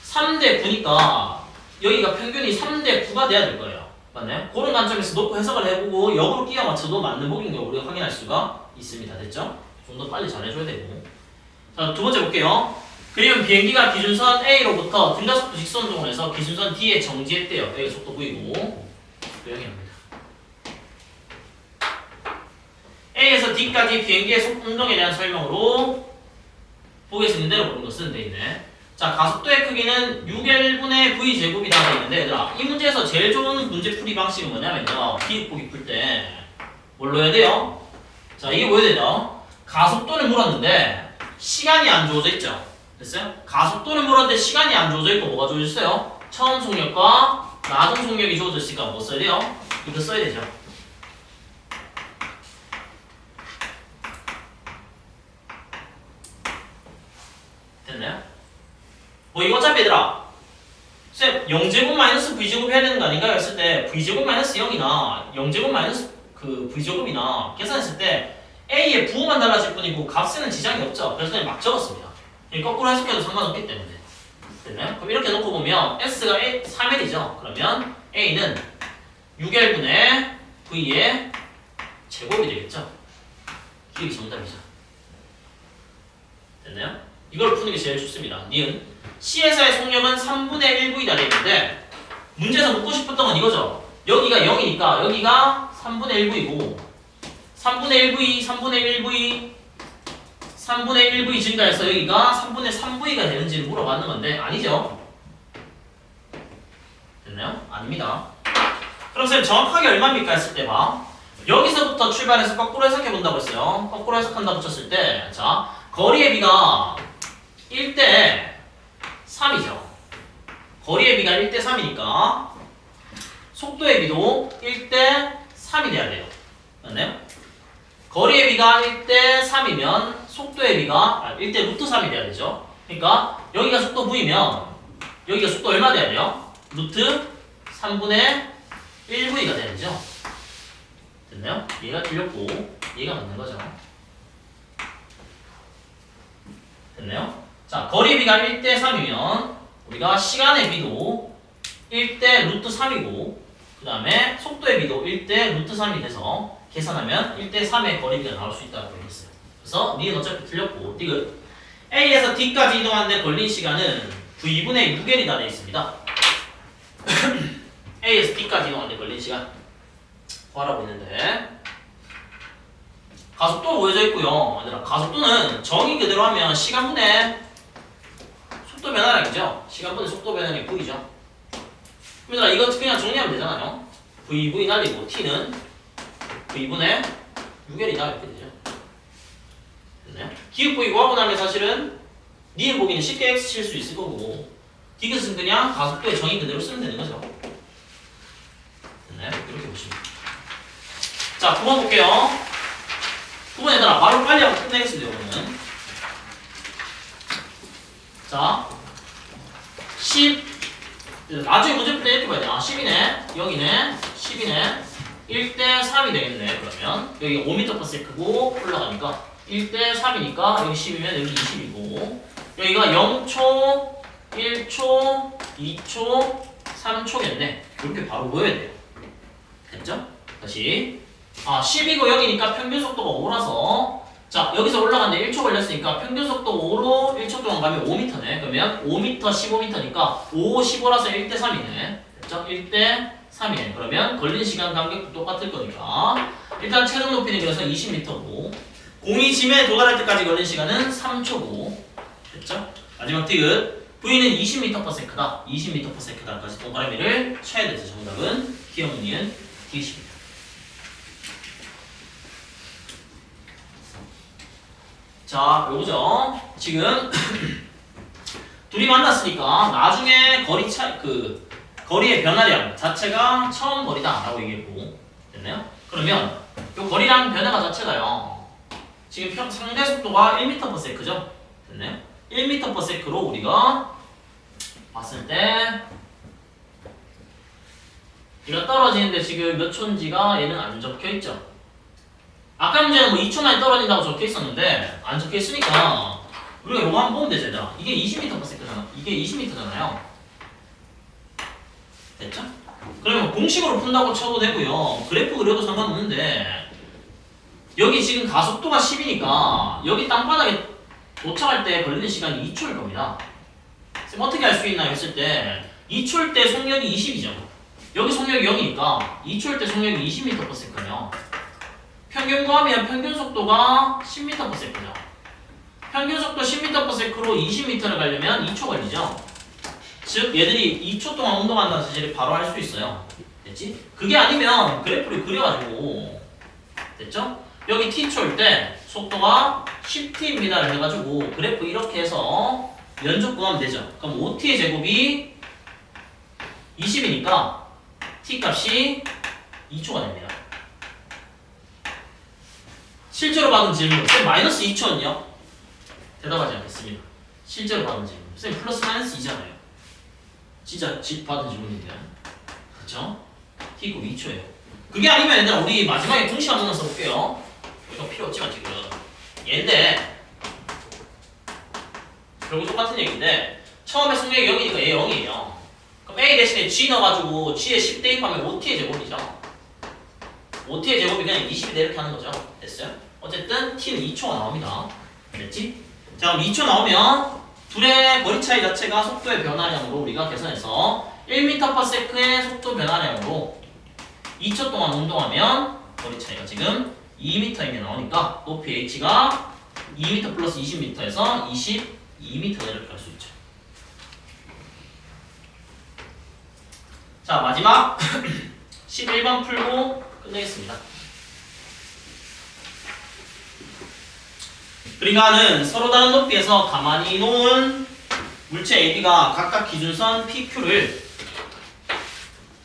3대 9니까 여기가 평균이 3대 9가 돼야 될 거예요. 맞나요? 그런 관점에서 놓고 해석을 해보고 역으로 끼워 맞춰도 맞는 복인 걸 우리가 확인할 수가 있습니다. 됐죠? 좀 더 빨리 잘해줘야 되고. 자, 두 번째 볼게요. 그리고 비행기가 기준선 A로부터 등가속도 직선운동을 해서 기준선 D에 정지했대요. 여기 속도 V고 조용히합니다. A에서 D까지 비행기의 운동에 대한 설명으로 보기에서 있는대로 보는 것은 돼 있네. 자, 가속도의 크기는 6L분의 V제곱이다 돼 있는데 얘들아 이 문제에서 제일 좋은 문제 풀이 방식은 뭐냐면요. 기입보기 풀 때 뭘로 해야 돼요? 자, 이게 뭐야 되죠? 가속도를 물었는데 시간이 안 주어져 있죠. 됐어요? 가속도를 물었는데 시간이 안 주어져 있고 뭐가 주어져 있어요? 처음 속력과 나중 속력이 주어져 있으니까 뭐 써야 돼요? 이거 써야 되죠. 됐나요? 뭐 이거 어차피 얘들아 쌤 0제곱 마이너스 V제곱 해야 되는 거 아닌가요? 했을 때 V제곱 마이너스 0이나 0제곱 마이너스 그 V제곱이나 계산했을 때 A의 부호만 달라질 뿐이고 값에는 지장이 없죠. 그래서 그냥 막 적었습니다. 거꾸로 해석해도 상관없기 때문에. 됐나요? 그럼 이렇게 놓고 보면 S가 3L이죠. 그러면 A는 6L분의 V의 제곱이 되겠죠. 기억이 정답이죠. 됐나요? 이걸 푸는 게 제일 좋습니다. 니은 C에서의 속력은 3분의 1V다 되는데 문제에서 묻고 싶었던 건 이거죠. 여기가 0이니까 여기가 3분의 1V고 3분의 1V, 3분의 1V 3분의 1V 증가해서 여기가 3분의 3V가 되는지를 물어봤는 건데 아니죠? 됐나요? 아닙니다. 그럼 쌤 정확하게 얼마입니까 했을 때 봐. 여기서부터 출발해서 거꾸로 해석해 본다고 했어요. 거꾸로 해석한다 붙였을 때, 자, 거리의 비가 1대 3이죠. 거리의 비가 1대 3이니까 속도의 비도 1대 3이 돼야 돼요. 맞나요? 거리의 비가 1대 3이면 속도의 비가 1대 루트 3이 돼야 되죠. 그러니까 여기가 속도 V면 여기가 속도 얼마 돼야 돼요? 루트 3분의 1V가 돼야 되죠. 됐나요? 얘가 틀렸고 얘가 맞는 거죠. 됐나요? 자, 거리의 비가 1대 3이면 우리가 시간의 비도 1대 루트 3이고 그 다음에 속도의 비도 1대 루트 3이 돼서 계산하면 1대 3의 거리비가 나올 수 있다고 얘기했어요. 그래서 니은 어차피 틀렸고 디귿 A에서 D까지 이동하는데 걸린 시간은 V분의 6L이 다 되어 있습니다. A에서 D까지 이동하는데 걸린 시간 구하라고 있는데 가속도 보여져 있고요. 얘들아, 가속도는 정의 그대로 하면 시간분의 속도 변화량이죠. 시간분의 속도 변화량이 V죠. 얘들아, 이거 그냥 정리하면 되잖아요. VV 날리고 T는 V분의 6L이다 이렇게 되죠. 됐나요? 기억 보기 구하고 나면 사실은 니은 보기는 쉽게 X 칠 수 있을 거고 디귿은 그냥 가속도의 정의 그대로 쓰면 되는 거죠. 됐나요? 이렇게 보시면. 자, 9번 볼게요. 9번 얘들아, 바로 빨리 하고 끝내겠습니다. 이거는. 자, 10 나중에 문제 풀 때 이렇게 봐야 돼. 아, 10이네, 0이네, 10이네, 1대 3이 되겠네. 그러면 여기 5m/s고 올라가니까 1대 3이니까 여기 10이면 여기 20이고 여기가 0초, 1초, 2초, 3초겠네. 이렇게 바로 보여야 돼요. 됐죠? 다시. 아, 10이고 0이니까 평균 속도가 5라서 자, 여기서 올라가는데 1초 걸렸으니까 평균 속도 5로 1초 동안 가면 5m네. 그러면 5m, 15m니까 5, 15라서 1대 3이네. 됐죠? 1대 3이네. 그러면 걸린 시간 간격도 똑같을 거니까 일단 최종 높이는 그래서 20m고 공이 지면에 도달할 때까지 걸린 시간은 3초고 됐죠? 마지막 디귿 V는 20m/s다. 20m/s까지 동그라미를 쳐야 되죠. 정답은 기억문이은 디귿입니다. 자, 요거죠. 지금 둘이 만났으니까 나중에 거리 차 거리의 변화량 자체가 처음 거리다라고 얘기했고 됐나요? 그러면 요 거리량 변화가 자체가요. 지금 상대 속도가 1m/s죠. 됐나요? 1m/s로 우리가 봤을 때 얘가 떨어지는데 지금 몇 초인지가 얘는 안 적혀 있죠. 아까 문제는 뭐 2초 만에 떨어진다고 적혀 있었는데 안 적혀 있으니까 우리가 요거 한번 보면 되죠. 얘들아. 이게 20m/s잖아. 이게 20m잖아요. 됐죠? 그러면 공식으로 푼다고 쳐도 되고요. 그래프 그려도 상관없는데 여기 지금 가속도가 10이니까 여기 땅바닥에 도착할 때 걸리는 시간이 2초일 겁니다. 그럼 어떻게 알 수 있나요? 했을 때 2초일 때 속력이 20이죠. 여기 속력이 0이니까 2초일 때 속력이 20m/s예요. 평균 구하면 평균 속도가 10m/s죠. 평균 속도 10m/s로 20m를 가려면 2초 걸리죠. 즉 얘들이 2초 동안 운동한다는 사실을 바로 알 수 있어요. 됐지? 그게 아니면 그래프를 그려가지고 됐죠? 여기 t초일 때 속도가 10t입니다를 해가지고 그래프 이렇게 해서 면적 구하면 되죠. 그럼 5t의 제곱이 20이니까 t 값이 2초가 됩니다. 실제로 받은 질문 쌤 마이너스 2초는요? 대답하지 않겠습니다. 실제로 받은 질문 쌤 플러스 마이너스 2잖아요. 진짜 받은 질문인데 그쵸? t급 2초예요. 그게 아니면 얘들아 우리 마지막에 공식 한번 써볼게요. 이거 필요 없지만 지금 얘인데 결국 똑같은 얘기인데 처음에 속력이 0이니까 얘 0이에요. 그럼 a 대신에 g 넣어가지고 g에 10 대입하면 5t의 제곱이죠. 5t의 제곱이 그냥 20이 이렇게 하는 거죠. 됐어요? 어쨌든 t는 2초가 나옵니다. 됐지? 자 그럼 2초 나오면 둘의 거리 차이 자체가 속도의 변화량으로 우리가 계산해서 1m/s의 속도 변화량으로 2초 동안 운동하면 거리 차이가 지금 2m이면 나오니까 높이 h가 2m 플러스 20m에서 22m 이렇게 할 수 있죠. 자 마지막 11번 풀고 끝내겠습니다. 그러니까는 서로 다른 높이에서 가만히 놓은 물체 AB가 각각 기준선 PQ를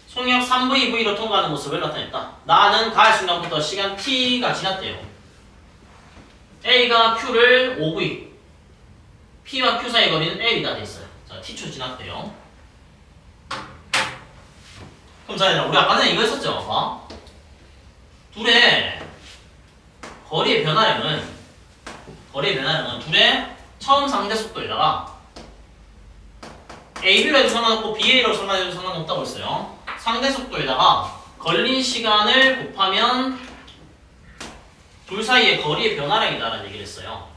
속력 3VV로 통과하는 모습을 나타냈다. 나는 가을 순간부터 시간 T가 지났대요. A가 Q를 5V, P와 Q 사이 거리는 L이다 돼 있어요. 자, T초 지났대요. 그럼 자, 얘들아, 우리 아까 전에 이거 했었죠? 봐. 둘의 거리의 변화량은 둘의 처음 상대 속도에다가 AB로 해도 상관없고 BA로 해도 상관없다고 했어요. 상대 속도에다가 걸린 시간을 곱하면 둘 사이의 거리의 변화량이다라는 얘기를 했어요.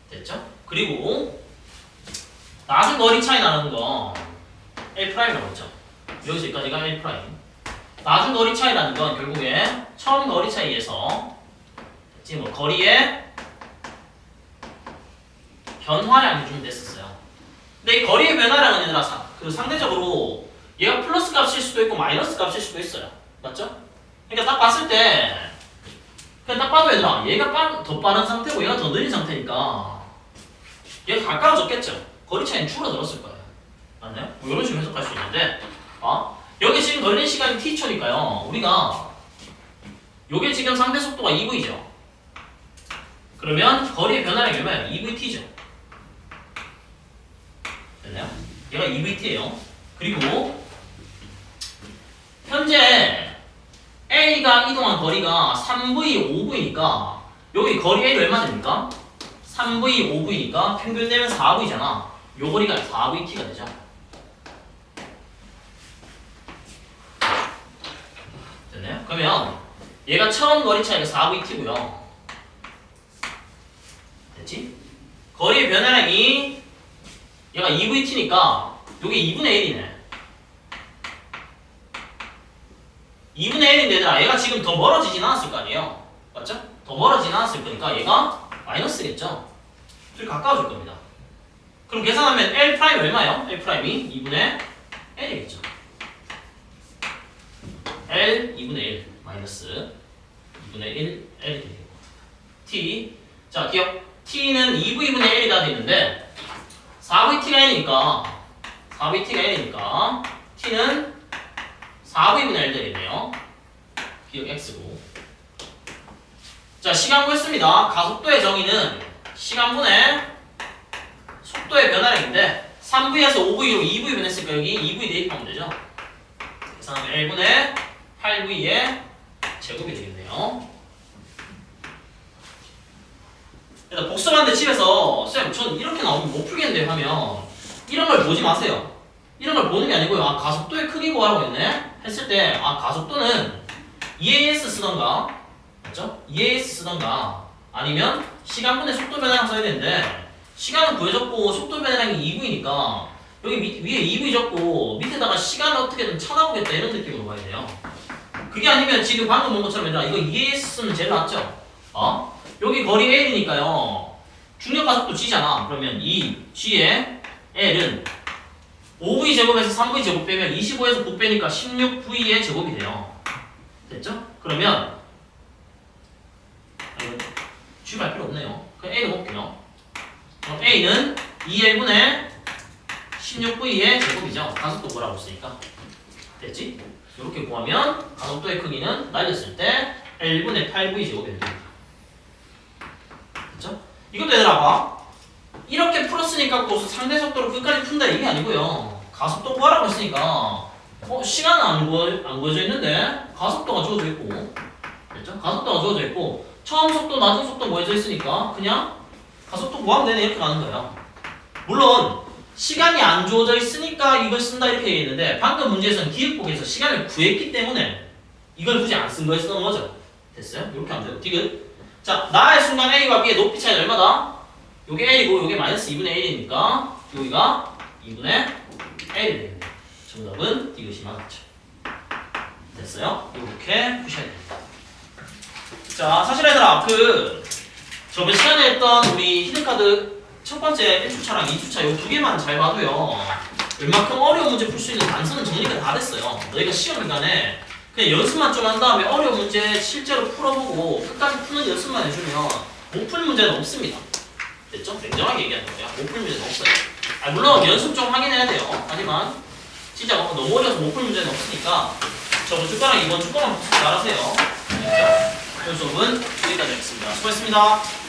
됐죠? 그리고 나중 거리 차이 나는 건 L'이라고 했죠. 여기서 여기까지가 L'. 나중 거리 차이 나는 건 결국에 처음 거리 차이에서 지금 뭐 거리의 변화량이 좀 됐었어요. 근데 이 거리의 변화량은 얘들아 상대적으로 얘가 플러스 값일 수도 있고 마이너스 값일 수도 있어요. 맞죠? 그러니까 딱 봤을 때 그냥 딱 봐도 얘들아 얘가 더 빠른 상태고 얘가 더 느린 상태니까 얘가 가까워졌겠죠? 거리 차이는 줄어들었을 거예요. 맞나요? 뭐 이런 식으로 해석할 수 있는데 여기 지금 걸린 시간이 t초니까요. 우리가 요게 지금 상대 속도가 2v죠. 그러면 거리의 변화량이 얼마예요? 2vt죠. 됐나요? 얘가 2vt예요. 그리고 현재 A가 이동한 거리가 3v, 5v니까 여기 거리 A가 얼마 됩니까? 3v, 5v니까 평균 되면 4v잖아. 요 거리가 4vt가 되죠. 됐나요? 그러면 얘가 처음 거리 차이가 4vt고요. 됐지? 거리의 변화량이 얘가 2vt니까 요게 2분의 1이네. 2분의 1인데 얘들아 얘가 지금 더 멀어지진 않았을 거 아니에요? 맞죠? 더 멀어지진 않았을 거니까 얘가 마이너스겠죠? 좀 가까워질 겁니다. 그럼 계산하면 L' 얼마예요? L' 2분의 L이겠죠. L 2분의 1 마이너스 2분의 1 L이 되겠고 T 자 기억 T는 2V분의 1이다 되는데 4VT가 N이니까 T는 4V분의 1 되겠네요. 기억 X고 자 시간 구했습니다. 가속도의 정의는 시간분의 속도의 변화량인데 3V에서 5V로 2V 변했으니까 여기 2V 대입하면 되죠. 계산하면 L분의 8V의 제곱이 되겠네요. 일단 복습하는데 집에서 쌤, 전 이렇게 나오면 못 풀겠는데 하면 이런 걸 보지 마세요. 이런 걸 보는 게 아니고요. 아, 가속도의 크기 구하라고 했네? 했을 때, 아, 가속도는 EAS 쓰던가, 맞죠? EAS 쓰던가, 아니면 시간분의 속도 변화량 써야 되는데, 시간은 구해졌고, 속도 변화량이 2V니까, 여기 위에 2V 적고, 밑에다가 시간을 어떻게든 찾아보겠다, 이런 느낌으로 봐야 돼요. 그게 아니면 지금 방금 본 것처럼 얘들아, 이거 EAS 쓰면 제일 낫죠? 여기 거리 L이니까요. 중력 가속도 G잖아. 그러면 이 G의 L은 5V 제곱에서 3V 제곱 빼면 25에서 9 빼니까 16V의 제곱이 돼요. 됐죠? 그러면 이거 G 갈 필요 없네요. 그럼 A를 볼게요. 그럼 A는 2L분의 16V의 제곱이죠. 가속도 뭐라고 했으니까. 됐지? 이렇게 구하면 가속도의 크기는 날렸을 때 L분의 8V 제곱이 됩니다. 됐죠? 이것도 얘들아 봐. 이렇게 풀었으니까 또 상대 속도로 끝까지 푼다 이게 아니고요. 가속도 구하라고 했으니까 시간은 안 구해져 있는데 가속도가 주어져 있고 됐죠? 가속도가 주어져 있고 처음 속도, 나중 속도 구해져 있으니까 그냥 가속도 구하면 되네 이렇게 가는 거예요. 물론 시간이 안 주어져 있으니까 이걸 쓴다 이렇게 얘기했는데 방금 문제에서는 기억복에서 시간을 구했기 때문에 이걸 굳이 안 쓴 거였던 거죠. 됐어요? 이렇게 하면 돼요. 디귿. 자, 나의 순간 A와 B의 높이 차이는 얼마다? 요게 L이고 요게 마이너스 2분의 1이니까 여기가 2분의 L이 되겠네요. 정답은 디귿이 맞았죠. 됐어요? 이렇게 푸셔야 됩니다. 자, 사실 얘들아 저번 시간에 했던 우리 히든카드 첫 번째 1주차랑 2주차 요 두 개만 잘 봐도요. 웬만큼 어려운 문제 풀 수 있는 단서는 정리가 다 됐어요. 너희가 시험 기간에 그냥 연습만 좀 한 다음에 어려운 문제 실제로 풀어보고 끝까지 푸는 연습만 해주면 못 풀 문제는 없습니다. 됐죠? 냉정하게 얘기하는 거예요. 못 풀 문제는 없어요. 물론 연습 좀 하긴 해야 돼요. 하지만 진짜 너무 어려서 못 풀 문제는 없으니까 저번 주거랑 이번 주거만 잘하세요. 알겠죠? 오늘 수업은 여기까지 하겠습니다. 수고했습니다.